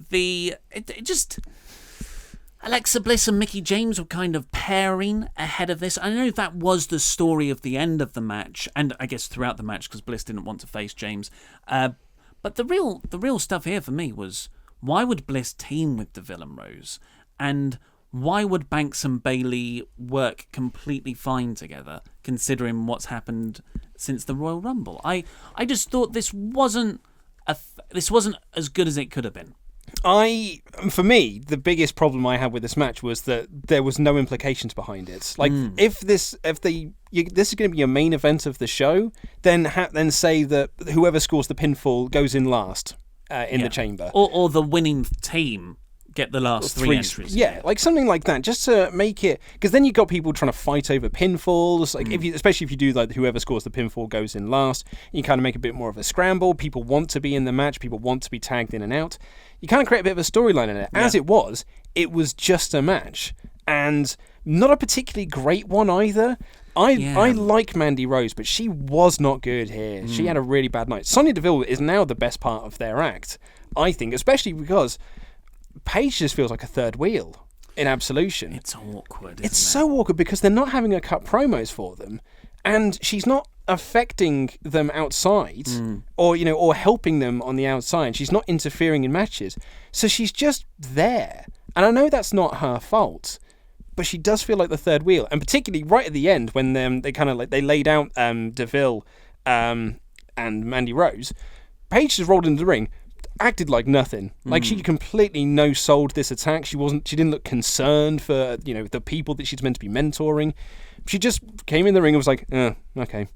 Bliss and Mickie James were kind of pairing ahead of this. I know that was the story of the end of the match, and I guess throughout the match because Bliss didn't want to face James. But the real stuff here for me was, why would Bliss team with Deville and Rose? And why would Banks and Bayley work completely fine together, considering what's happened since the Royal Rumble? I just thought this wasn't as good as it could have been. For me, the biggest problem I had with this match was that there was no implications behind it. Like, if this is going to be your main event of the show, then say that whoever scores the pinfall goes in last in the chamber, or the winning team get the last 3 entries. Yeah, like something like that, just to make it, because then you've got people trying to fight over pinfalls. Like especially if you do like whoever scores the pinfall goes in last, you kind of make a bit more of a scramble. People want to be in the match. People want to be tagged in and out. You kind of create a bit of a storyline in it. Yeah. As it was just a match, and not a particularly great one either. I like Mandy Rose, but she was not good here. She had a really bad night. Sonya Deville is now the best part of their act, I think, especially because Paige just feels like a third wheel in Absolution. It's awkward, It's so awkward because they're not having her cut promos for them, and she's not affecting them outside or helping them on the outside. She's not interfering in matches. So she's just there. And I know that's not her fault, but she does feel like the third wheel. And particularly right at the end when they kind of they laid out DeVille and Mandy Rose, Paige just rolled into the ring, acted like nothing. Like she completely no-sold this attack. She didn't look concerned for the people that she's meant to be mentoring. She just came in the ring and was like, okay.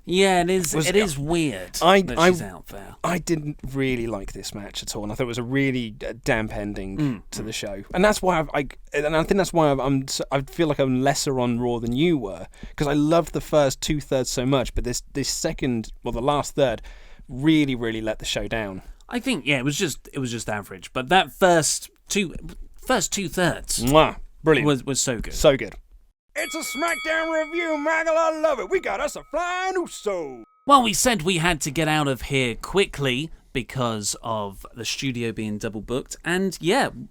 Yeah, it is weird that she's out there. I didn't really like this match at all, and I thought it was a really damp ending to the show. And that's why I think that's why I feel like I'm lesser on Raw than you were, because I loved the first 2/3 so much, but this second, well, the last third, really, really let the show down. I think it was just average, but that first 2/3, brilliant, was so good. So good. It's a SmackDown review, Maggle. I love it. We got us a flying Uso. Well, we said we had to get out of here quickly because of the studio being double booked, and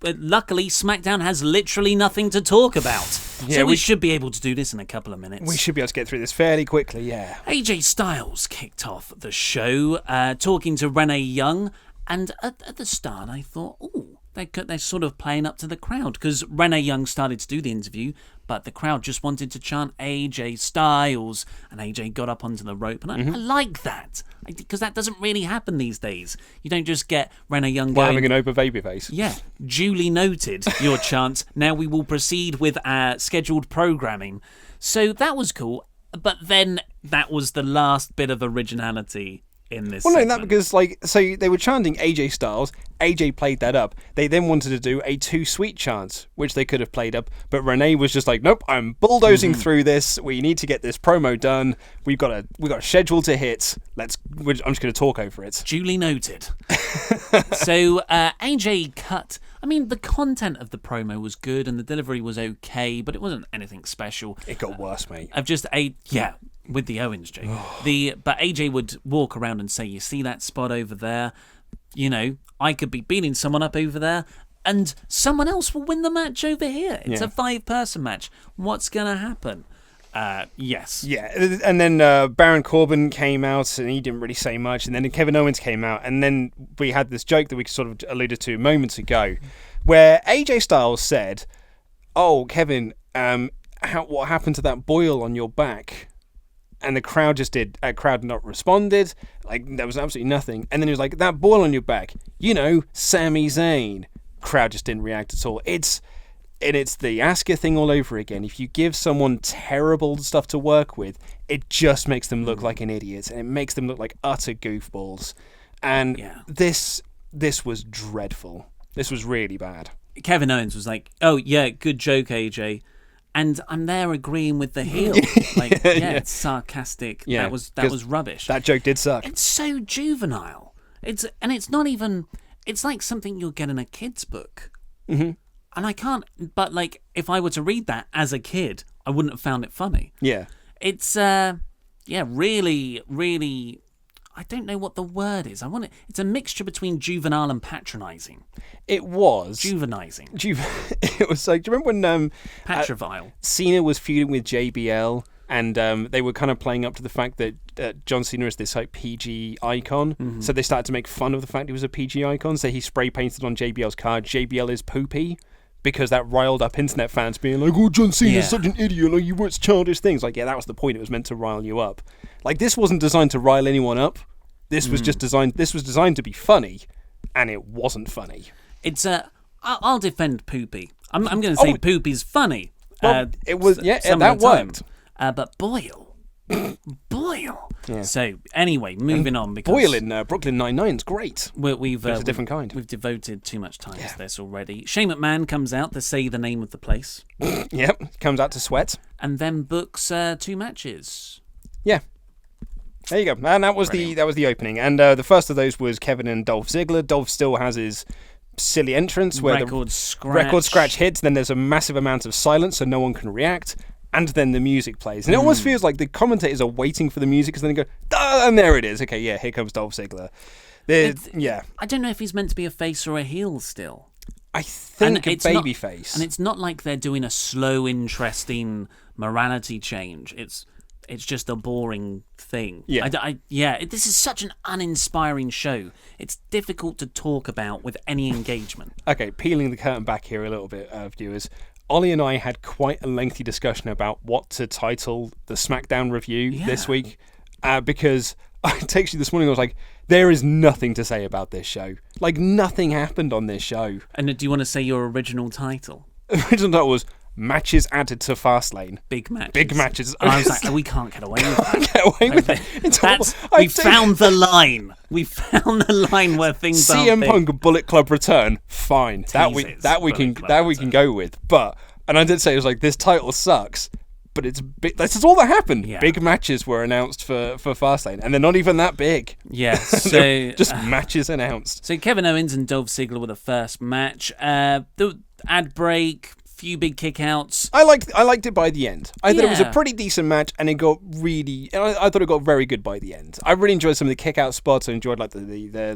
but luckily SmackDown has literally nothing to talk about. So we should be able to do this in a couple of minutes. We should be able to get through this fairly quickly, yeah. AJ Styles kicked off the show, talking to Renee Young, and at the start I thought, they're sort of playing up to the crowd, because Renee Young started to do the interview, but the crowd just wanted to chant AJ Styles, and AJ got up onto the rope, and I like that, because that doesn't really happen these days. You don't just get Renee Young going, having an open babyface. Yeah, duly noted your chant. Now we will proceed with our scheduled programming. So that was cool, but then that was the last bit of originality in this segment. No, that because so they were chanting AJ Styles. AJ played that up. They then wanted to do a Too Sweet chant, which they could have played up, but Renee was just like, nope, I'm bulldozing through this. We need to get this promo done. We've got a schedule to hit. I'm just going to talk over it. Duly noted. So AJ cut. I mean, the content of the promo was good and the delivery was okay, but it wasn't anything special. It got worse, mate. With the Owens joke. But AJ would walk around and say, you see that spot over there? I could be beating someone up over there, and someone else will win the match over here. It's a 5-person match. What's going to happen? Yes. Yeah, and then Baron Corbin came out, and he didn't really say much, and then Kevin Owens came out, and then we had this joke that we sort of alluded to moments ago, where AJ Styles said, oh, Kevin, what happened to that boil on your back? And the crowd crowd not responded. Like, there was absolutely nothing. And then he was like, that boil on your back, Sami Zayn. Crowd just didn't react at all. It's the Asuka thing all over again. If you give someone terrible stuff to work with, it just makes them look like an idiot, and it makes them look like utter goofballs. And this was dreadful. This was really bad. Kevin Owens was like, oh, yeah, good joke, AJ. And I'm there agreeing with the heel. It's sarcastic. Yeah, that was rubbish. That joke did suck. It's so juvenile. It's not even. It's like something you'll get in a kid's book. Mm-hmm. And I can't. But if I were to read that as a kid, I wouldn't have found it funny. Yeah. It's really, really. I don't know what the word is. It's a mixture between juvenile and patronising. It was juvenizing. It was like, do you remember when Patrovile Cena was feuding with JBL, and they were kind of playing up to the fact that John Cena is this PG icon. Mm-hmm. So they started to make fun of the fact he was a PG icon. So he spray painted on JBL's card, JBL is poopy, because that riled up internet fans being like, oh, John Cena's such an idiot, he works childish things. That was the point. It was meant to rile you up. This wasn't designed to rile anyone up. This was just designed. This was designed to be funny, and it wasn't funny. It's I'll defend Poopy. I'm going to say Poopy's funny. Well, it was that worked. But Boyle. Yeah. So anyway, moving on, because Boyle in Brooklyn Nine-Nine's great. We've it's a different kind. We've devoted too much time to this already. Shane McMahon comes out to say the name of the place. Yep, comes out to sweat, and then books 2 matches. Yeah. There you go, and that was the opening, and the first of those was Kevin and Dolph Ziggler. Dolph still has his silly entrance where record scratch hits, then there's a massive amount of silence so no one can react, and then the music plays, and it almost feels like the commentators are waiting for the music, because then they go, and there it is. Okay, yeah, here comes Dolph Ziggler. I don't know if he's meant to be a face or a heel still. I think a babyface, and it's not like they're doing a slow, interesting morality change. It's it's just a boring thing. Yeah. This is such an uninspiring show. It's difficult to talk about with any engagement. Okay, peeling the curtain back here a little bit, viewers. Ollie and I had quite a lengthy discussion about what to title the SmackDown review this week, because I texted you this morning, I was like, there is nothing to say about this show. Like, nothing happened on this show. And do you want to say your original title? The original title was Matches Added to Fastlane. Big matches. Big matches. And I was like, we can't get away with that. Get away with it. We found the line. We found the line where things aren't CM big. Punk Bullet Club return. Fine. That we can go with. But, and I did say, it was like, this title sucks. But it's big. That's all that happened. Yeah. Big matches were announced for Fastlane, and they're not even that big. Yeah, so just matches announced. So Kevin Owens and Dolph Ziggler were the first match. The ad break, few big kickouts. I liked it by the end. I thought it was a Yeah. pretty decent match, and it got really. I thought it got very good by the end. I really enjoyed some of the kick out spots. I enjoyed like the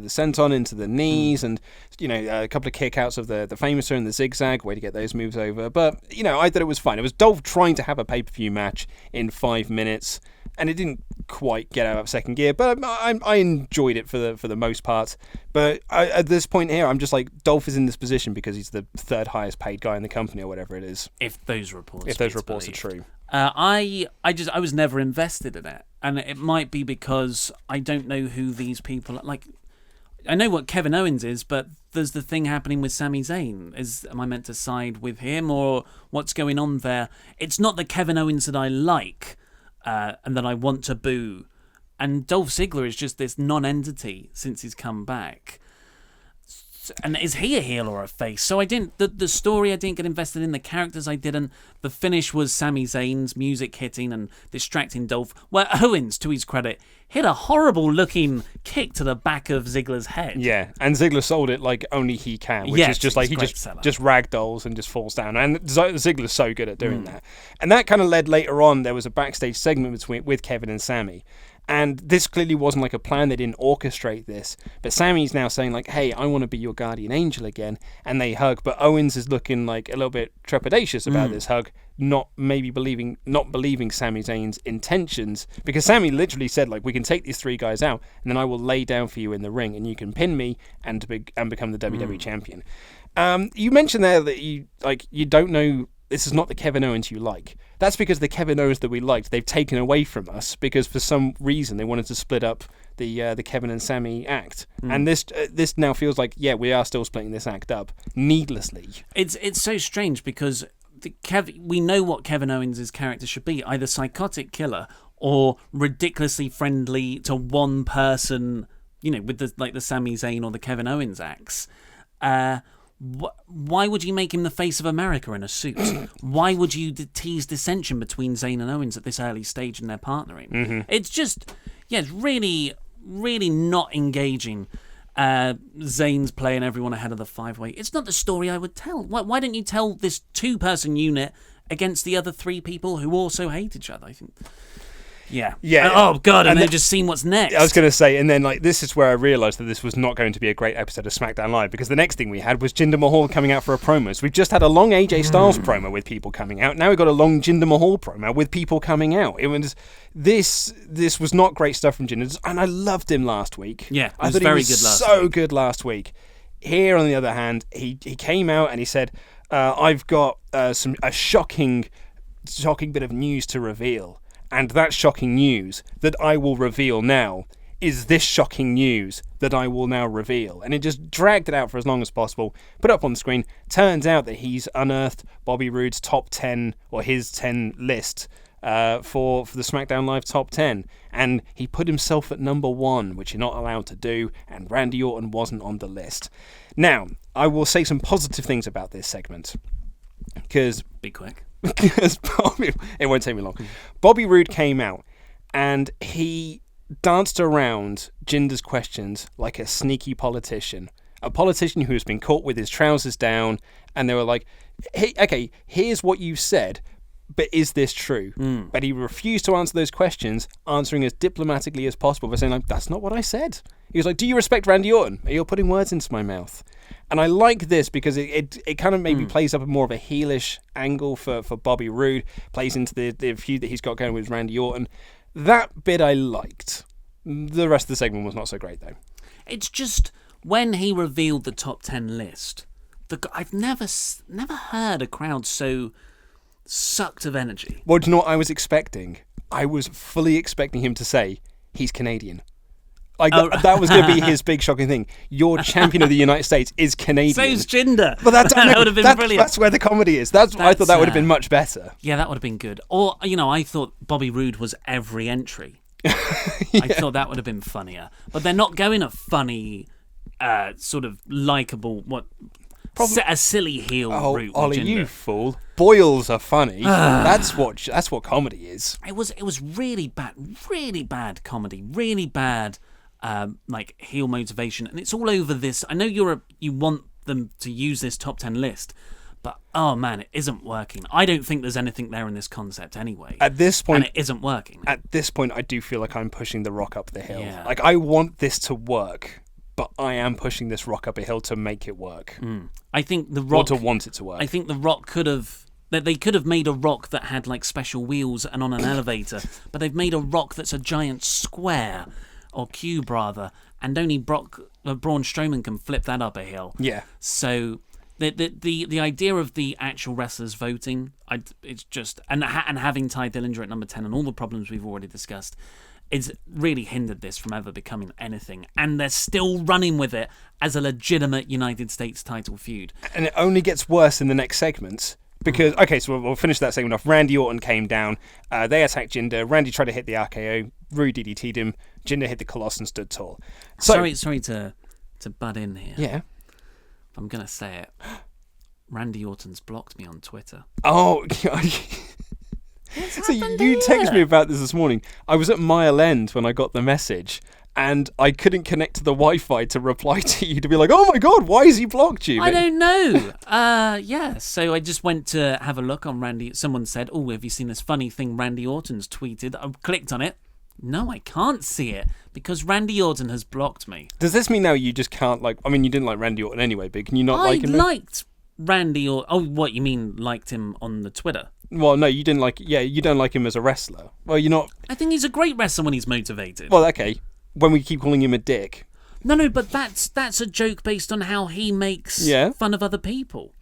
senton into the knees, and a couple of kick outs of the famouser and the zigzag, way to get those moves over. But I thought it was fine. It was Dolph trying to have a pay-per-view match in 5 minutes, and it didn't quite get out of second gear. But I enjoyed it for the most part. But at this point here, I'm just like, Dolph is in this position because he's the third highest paid guy in the company, or whatever it is. If those reports are true. I was never invested in it, and it might be because I don't know who these people are. Like, I know what Kevin Owens is, but there's the thing happening with Sami Zayn. Am I meant to side with him, or what's going on there? It's not the Kevin Owens that I like and that I want to boo. And Dolph Ziggler is just this non-entity since he's come back. And is he a heel or a face? So I didn't. The story I didn't get invested in. The characters I didn't. The finish was Sami Zayn's music hitting and distracting Dolph. Where Owens, to his credit, hit a horrible looking kick to the back of Ziggler's head. Yeah, and Ziggler sold it like only he can, which is just like he just ragdolls and just falls down. And Ziggler's so good at doing that. And that kind of led later on. There was a backstage segment with Kevin and Sami. And this clearly wasn't like a plan. They didn't orchestrate this. But Sami's now saying like, hey, I want to be your guardian angel again. And they hug. But Owens is looking like a little bit trepidatious about this hug, not believing Sami Zayn's intentions. Because Sami literally said like, we can take these three guys out and then I will lay down for you in the ring and you can pin me and become the WWE champion. You mentioned there that you don't know. This is not the Kevin Owens you like. That's because the Kevin Owens that we liked, they've taken away from us because for some reason they wanted to split up the Kevin and Sami act. And this now feels like, we are still splitting this act up needlessly. It's so strange because we know what Kevin Owens' character should be, either psychotic killer or ridiculously friendly to one person, with the Sami Zayn or the Kevin Owens acts. Why would you make him the face of America in a suit? Why would you tease dissension between Zayn and Owens at this early stage in their partnering? It's just, it's really, really not engaging. Zayn's playing everyone ahead of the 5-way. It's not the story I would tell. Why don't you tell this 2-person unit against the other 3 people who also hate each other? I think. Yeah. Oh God! And they've just seen what's next. I was going to say, and then this is where I realised that this was not going to be a great episode of SmackDown Live, because the next thing we had was Jinder Mahal coming out for a promo. So we've just had a long AJ Styles promo with people coming out. Now we've got a long Jinder Mahal promo with people coming out. It was this was not great stuff from Jinder, and I loved him last week. Yeah, I thought very he was good last so week. good last week. Here, on the other hand, he came out and he said, "I've got a shocking bit of news to reveal." And that shocking news that I will reveal now is this shocking news that I will now reveal. And it just dragged it out for as long as possible. Put up on the screen. Turns out that he's unearthed Bobby Roode's top 10, or his 10 list for the SmackDown Live top 10. And he put himself at number 1, which you're not allowed to do. And Randy Orton wasn't on the list. Now, I will say some positive things about this segment. Because... Be quick. Because it won't take me long. Bobby Roode came out and he danced around Jinder's questions like a sneaky politician. A politician who has been caught with his trousers down, and they were like, hey, okay, here's what you said, but is this true? But he refused to answer those questions, answering as diplomatically as possible by saying, like, that's not what I said. He was like, do you respect Randy Orton? You're putting words into my mouth. And I like this because it kind of maybe plays up a more of a heelish angle for Bobby Roode, plays into the feud that he's got going with Randy Orton. That bit I liked. The rest of the segment was not so great, though. It's just when he revealed the top 10 list, I've never heard a crowd so sucked of energy. Well, do you know what I was expecting? I was fully expecting him to say, he's Canadian. Like, that was going to be his big shocking thing. Your champion of the United States is Canadian. So's Jinder. But that would have been brilliant. That's where the comedy is. I thought that would have been much better. Yeah, that would have been good. Or, I thought Bobby Roode was every entry. I thought that would have been funnier. But they're not going a funny, sort of likeable, a silly heel route. Ollie, you fool. Boils are funny. That's what comedy is. It was really bad comedy, really bad heel motivation, and it's all over this. I know you want them to use this top 10 list, but oh man, it isn't working. I don't think there's anything there in this concept anyway. At this point, and it isn't working. At this point, I do feel like I'm pushing the rock up the hill. Yeah. Like, I want this to work, but I am pushing this rock up a hill to make it work. I think the rock, or to want it to work. I think the rock they could have made a rock that had like special wheels and on an elevator, but they've made a rock that's a giant square, or cube rather, and only Braun Strowman can flip that up a hill. Yeah. So the idea of the actual wrestlers voting, it's just and having Ty Dillinger at number 10 and all the problems we've already discussed, it's really hindered this from ever becoming anything, and they're still running with it as a legitimate United States title feud. And it only gets worse in the next segments. Because, okay, so we'll finish that segment off. Randy Orton came down. They attacked Jinder. Randy tried to hit the RKO. Roode DDT'd him. Jinder hit the Colossus and stood tall. So, sorry to butt in here. Yeah. I'm going to say it. Randy Orton's blocked me on Twitter. Oh, God. So you texted me about this morning. I was at Mile End when I got the message, and I couldn't connect to the Wi-Fi to reply to you to be like, oh my God, why has he blocked you? I don't know. Yeah, so I just went to have a look on Randy. Someone said, oh, have you seen this funny thing Randy Orton's tweeted? I clicked on it. No, I can't see it because Randy Orton has blocked me. Does this mean now you just can't you didn't like Randy Orton anyway, but can you not like him? I liked Randy Orton. Oh, what, you mean liked him on the Twitter? Well, no, you didn't like... Yeah, you don't like him as a wrestler. Well, you're not... I think he's a great wrestler when he's motivated. Well, okay. When we keep calling him a dick. No, but that's a joke based on how he makes fun of other people.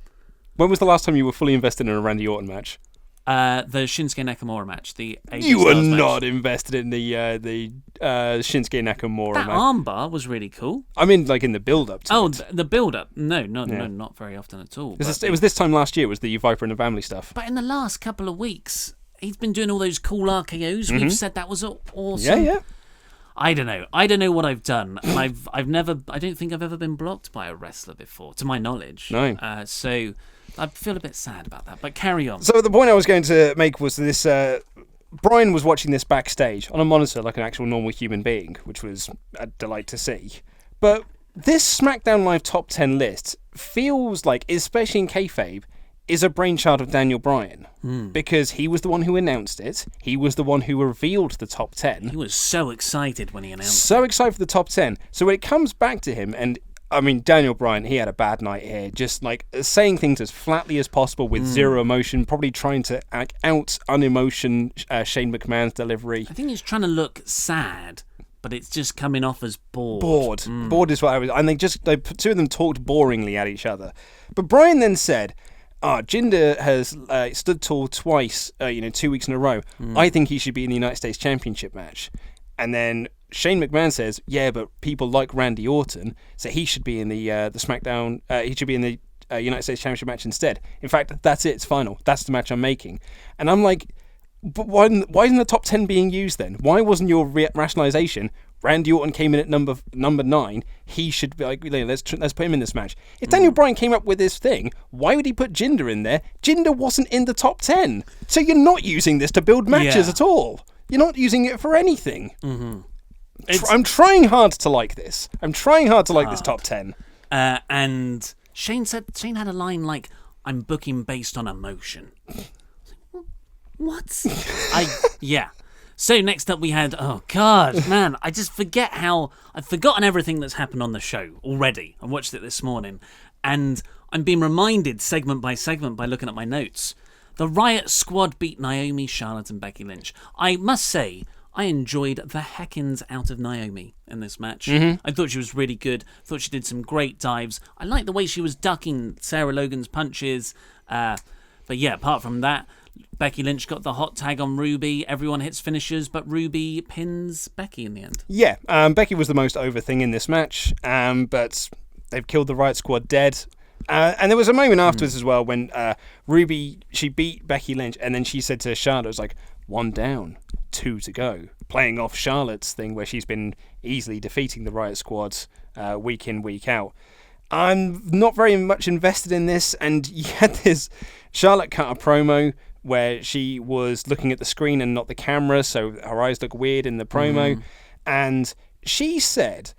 When was the last time you were fully invested in a Randy Orton match? The Shinsuke Nakamura match. You were not invested in the Shinsuke Nakamura match. That armbar was really cool. I mean, like in the build-up to it. The build-up. No, not very often at all. It was this time last year, was the Viper and the Family stuff. But in the last couple of weeks, he's been doing all those cool RKOs. Mm-hmm. We've said that was awesome. Yeah. I don't know what I've done. I don't think I've ever been blocked by a wrestler before, to my knowledge. No. So I feel a bit sad about that, but carry on. So the point I was going to make was this, Brian was watching this backstage on a monitor like an actual normal human being, which was a delight to see. But this SmackDown Live Top 10 list feels like, especially in kayfabe, is a brainchild of Daniel Bryan. Because he was the one who announced it. He was the one who revealed the top 10. He was so excited when he announced it. So excited for the top 10. So when it comes back to him, and I mean, Daniel Bryan, he had a bad night here. Just like saying things as flatly as possible with zero emotion, probably trying to out unemotion Shane McMahon's delivery. I think he's trying to look sad, but it's just coming off as bored. Bored is what I was. And they two of them talked boringly at each other. But Bryan then said, Jinder has stood tall twice, 2 weeks in a row. I think he should be in the United States Championship match. And then Shane McMahon says, yeah, but people like Randy Orton, so he should be in the SmackDown. He should be in the United States Championship match instead. In fact, that's it. It's final. That's the match I'm making. And I'm like, but why isn't the top 10 being used then? Why wasn't your rationalization? Randy Orton came in at number 9. He should be like, let's put him in this match. If Daniel Bryan came up with this thing, why would he put Jinder in there? Jinder wasn't in the top 10, so you're not using this to build matches at all. You're not using it for anything. Mm-hmm. I'm trying hard to like this. I'm trying hard to like this top 10. And Shane had a line like, "I'm booking based on emotion." What? Yeah. So next up we had, oh God, man, I just forget how, I've forgotten everything that's happened on the show already. I watched it this morning and I'm being reminded segment by segment by looking at my notes. The Riot Squad beat Naomi, Charlotte and Becky Lynch. I must say, I enjoyed the heckins out of Naomi in this match. I thought she was really good. Thought she did some great dives. I liked the way she was ducking Sarah Logan's punches. But yeah, apart from that, Becky Lynch got the hot tag on Ruby. Everyone hits finishers, but Ruby pins Becky in the end. Yeah, Becky was the most over thing in this match, but they've killed the Riot Squad dead. And there was a moment afterwards as well when Ruby, she beat Becky Lynch, and then she said to Charlotte, it was like, 1 down, 2 to go. Playing off Charlotte's thing where she's been easily defeating the Riot Squads week in, week out. I'm not very much invested in this, and you had this Charlotte cut a promo where she was looking at the screen and not the camera, so her eyes look weird in the promo. And she said,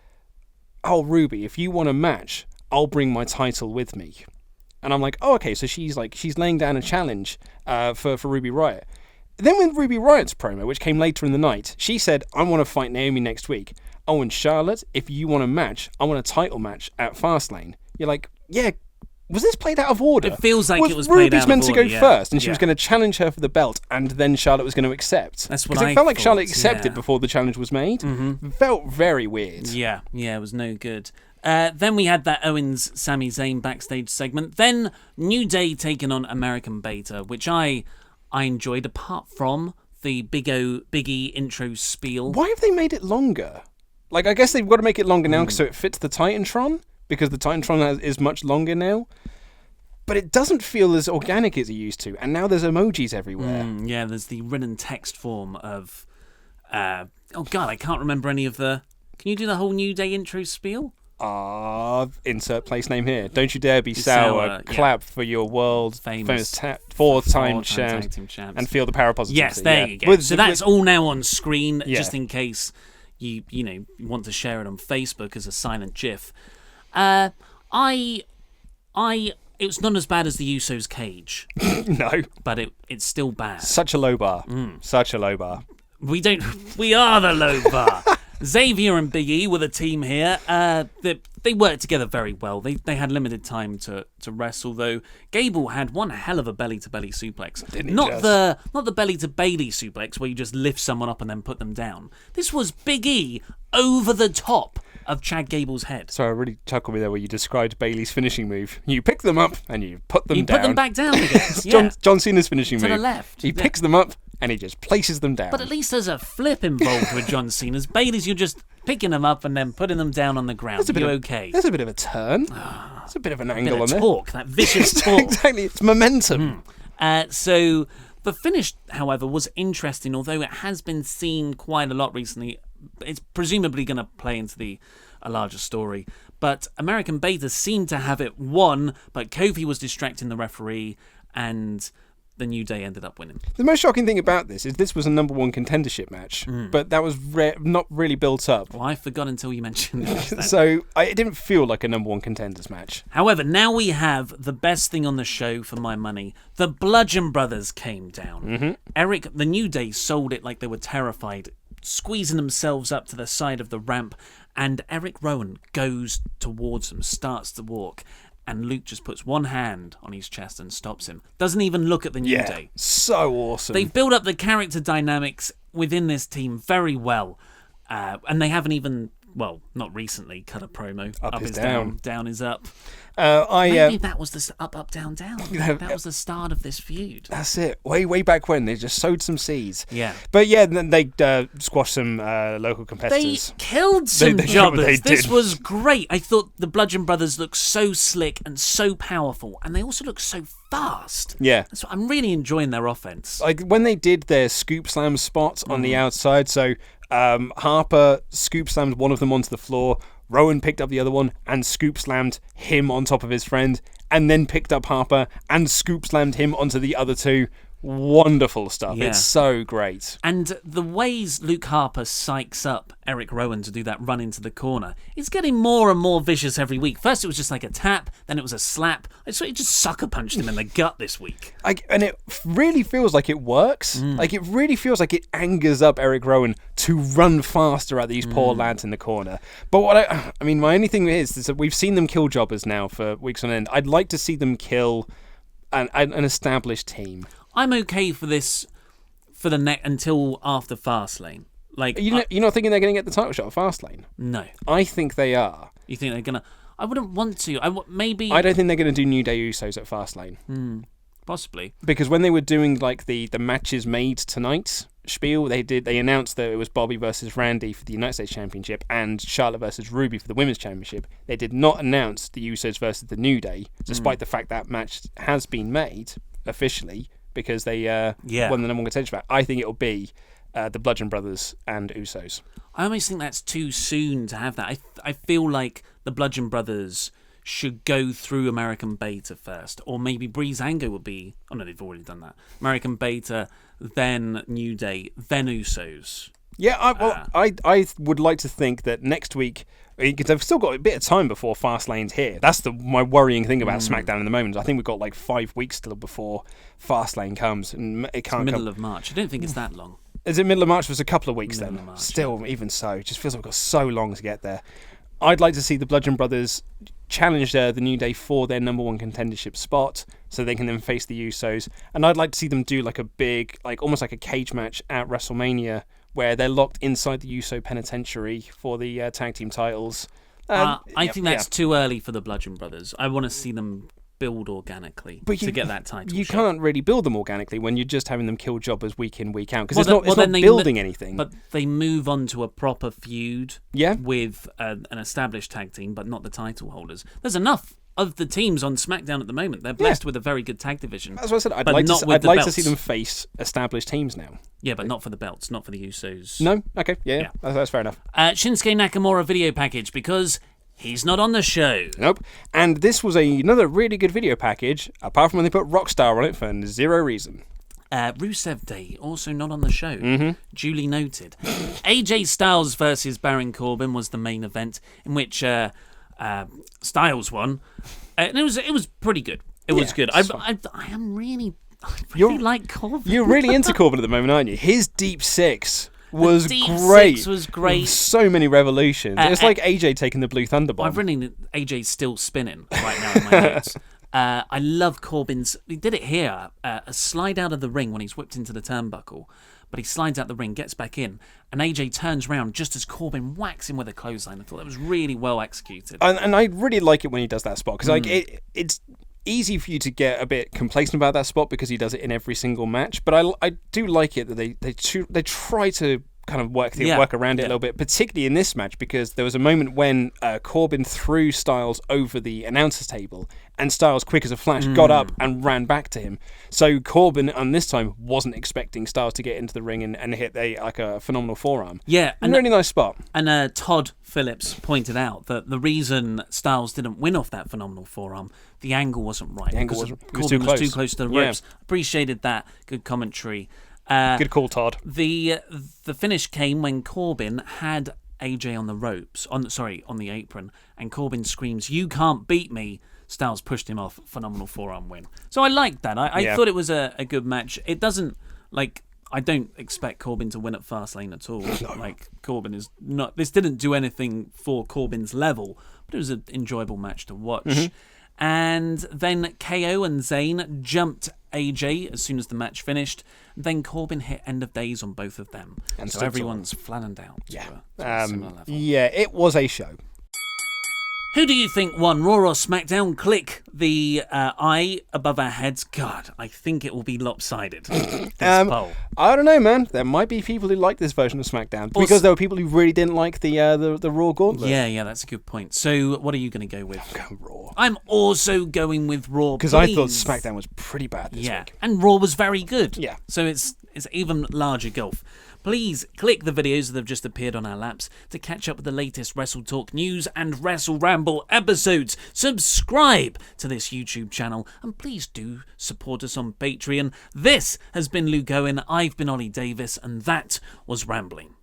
oh, Ruby, if you want a match, I'll bring my title with me. And I'm like, oh, okay, so she's laying down a challenge for Ruby Riott. Then with Ruby Riott's promo, which came later in the night, she said, I want to fight Naomi next week. Oh, and Charlotte, if you want a match, I want a title match at Fastlane. You're like, yeah, was this played out of order? It feels like it was played out of order. Ruby's meant to go first, and she was going to challenge her for the belt, and then Charlotte was going to accept. That's what I Because it felt like thought, Charlotte accepted before the challenge was made. It felt very weird. Yeah, it was no good. Then we had that Owens-Sami Zayn backstage segment. Then New Day taking on American Beta, which I enjoyed, apart from the Big E intro spiel. Why have they made it longer? Like, I guess they've got to make it longer now so it fits the Titantron, because the Titantron is much longer now. But it doesn't feel as organic as it used to, and now there's emojis everywhere. Yeah, there's the written text form of... oh, God, I can't remember any of the... Can you do the whole New Day intro spiel? Insert place name here. Don't you dare be sour. Clap for your world famous four-time champ and feel the power of positivity. Yes, there you go. So that's all now on screen, just in case you want to share it on Facebook as a silent GIF. It was not as bad as the Usos' cage. No, but it's still bad. Such a low bar. Such a low bar. We are the low bar. Xavier and Big E were the team here. They worked together very well. They had limited time to wrestle, though. Gable had one hell of a belly-to-belly suplex. Not the belly-to-Bailey suplex where you just lift someone up and then put them down. This was Big E over the top of Chad Gable's head. Sorry, I really chuckled me there where you described Bailey's finishing move. You pick them up and you put them down. You put them back down again. John Cena's finishing move. To the left. He picks them up and he just places them down. But at least there's a flip involved with John Cena's. Bailey's, you're just picking them up and then putting them down on the ground. You're okay. There's a bit of a turn. There's a bit of an angle on there. Torque, that vicious torque. Exactly, it's momentum. So the finish, however, was interesting, although it has been seen quite a lot recently. It's presumably going to play into a larger story. But American Beta seemed to have it won, but Kofi was distracting the referee, and the New Day ended up winning. The most shocking thing about this is this was a number one contendership match, but that was not really built up. Well, I forgot until you mentioned it. So it didn't feel like a number one contenders match. However, now we have the best thing on the show for my money. The Bludgeon Brothers came down. Eric, the New Day sold it like they were terrified, squeezing themselves up to the side of the ramp, and Eric Rowan goes towards them, starts to walk, and Luke just puts one hand on his chest and stops him. Doesn't even look at the New Day. So awesome. They've built up the character dynamics within this team very well, and they haven't even, well, not recently, cut a promo. Up is down. Down is up. Maybe that was the up, down. That was the start of this feud. That's it. Way back when they just sowed some seeds. Yeah. But yeah, then they squashed some local competitors. They killed some jobbers. This was great. I thought the Bludgeon Brothers looked so slick and so powerful, and they also looked so fast. Yeah. So I'm really enjoying their offense. Like when they did their scoop slam spot on the outside, so Harper scoop slammed one of them onto the floor. Rowan picked up the other one and scoop slammed him on top of his friend, and then picked up Harper and scoop slammed him onto the other two. wonderful stuff. Yeah. It's so great. And the ways Luke Harper psychs up Eric Rowan to do that run into the corner, it's getting more and more vicious every week. First it was just like a tap, then it was a slap. I swear he just sucker punched him in the gut this week. And it really feels like it works. Like, it really feels like it angers up Eric Rowan to run faster at these poor lads in the corner. But what I mean, my only thing is that we've seen them kill jobbers now for weeks on end. I'd like to see them kill an established team. I'm okay for this for the neck until after Fastlane. Like, You're not thinking they're going to get the title shot at Fastlane? No. I think they are. You think they're gonna? I wouldn't want to. Maybe. I don't think they're going to do New Day Usos at Fastlane. Possibly. Because when they were doing like the matches made tonight spiel, they announced that it was Bobby versus Randy for the United States Championship and Charlotte versus Ruby for the Women's Championship. They did not announce the Usos versus the New Day, despite the fact that match has been made officially because they won the number one contention match. I think it'll be the Bludgeon Brothers and Usos. I almost think that's too soon to have that. I feel like the Bludgeon Brothers should go through American Beta first, or maybe Breezango would be. Oh no, they've already done that. American Beta, then New Day, then Usos. Yeah, I would like to think that next week, because they've still got a bit of time before Fastlane's here. That's my worrying thing about SmackDown in the moment. I think we've got like 5 weeks still before Fastlane comes, and it can't Middle of March. I don't think it's that long. Is it middle of March? It was a couple of weeks Middle then. of March, Still, even so, it just feels like we've got so long to get there. I'd like to see the Bludgeon Brothers challenge the New Day for their number one contendership spot, so they can then face the Usos. And I'd like to see them do like a big, like almost like a cage match at WrestleMania, where they're locked inside the Uso penitentiary for the tag team titles. I think that's too early for the Bludgeon Brothers. I want to see them build organically to get that title. You shot. can't really build them organically when you're just having them kill jobbers week in, week out, because it's not then building anything. But they move on to a proper feud Yeah. with an established tag team, but not the title holders. There's enough of the teams on SmackDown at the moment. They're blessed with a very good tag division. That's what I said. I'd but like, not to, with I'd the like to belts. see them face established teams now. Yeah, but not for the belts, not for the Usos. No? Okay, yeah. That's fair enough. Shinsuke Nakamura video package, because he's not on the show. Nope. And this was another really good video package, apart from when they put Rockstar on it for zero reason. Rusev Day, also not on the show. Duly noted. AJ Styles versus Baron Corbin was the main event, in which Styles won. And it was pretty good. It was good. I really like Corbin. You're really into Corbin at the moment, aren't you? His Deep Six was Deep great. Six was great. So many revolutions. It's like AJ taking the Blue Thunder Bomb. I've written AJ's still spinning right now in my notes. I love Corbin's. He did it here. A slide out of the ring when he's whipped into the turnbuckle. But he slides out the ring, gets back in, and AJ turns around just as Corbin whacks him with a clothesline. I thought that was really well executed. And I really like it when he does that spot, because it's easy for you to get a bit complacent about that spot because he does it in every single match. But I do like it that they try to kind of work around it a little bit, particularly in this match, because there was a moment when Corbin threw Styles over the announcer's table, and Styles, quick as a flash, got up and ran back to him. So Corbin, on this time, wasn't expecting Styles to get into the ring and hit a phenomenal forearm. Yeah, and really nice spot. And Todd Phillips pointed out that the reason Styles didn't win off that phenomenal forearm, the angle wasn't right. The angle Corbin was too close to the ropes. Appreciated that. Good commentary. Good call, Todd. The finish came when Corbin had AJ on the ropes, on the apron, and Corbin screams, "You can't beat me!" Styles pushed him off. Phenomenal forearm win. So I liked that. I thought it was a good match. It doesn't, I don't expect Corbin to win at Fastlane at all. No. Corbin is not. This didn't do anything for Corbin's level, but it was an enjoyable match to watch. And then KO and Zayn jumped AJ as soon as the match finished. Then Corbin hit End of Days on both of them. And so everyone's flattened out to a similar level. Yeah, it was a show. Who do you think won, Raw or SmackDown? Click the eye above our heads. God, I think it will be lopsided, this poll. I don't know, man. There might be people who like this version of SmackDown, because there were people who really didn't like the Raw Gauntlet. Yeah, that's a good point. So what are you going to go with? I'm going Raw. I'm also going with Raw, because I thought SmackDown was pretty bad this week. And Raw was very good. Yeah. So it's It's even larger gulf. Please click the videos that have just appeared on our laps to catch up with the latest WrestleTalk news and WrestleRamble episodes. Subscribe to this YouTube channel and please do support us on Patreon. This has been Luke Owen, I've been Ollie Davis, and that was Rambling.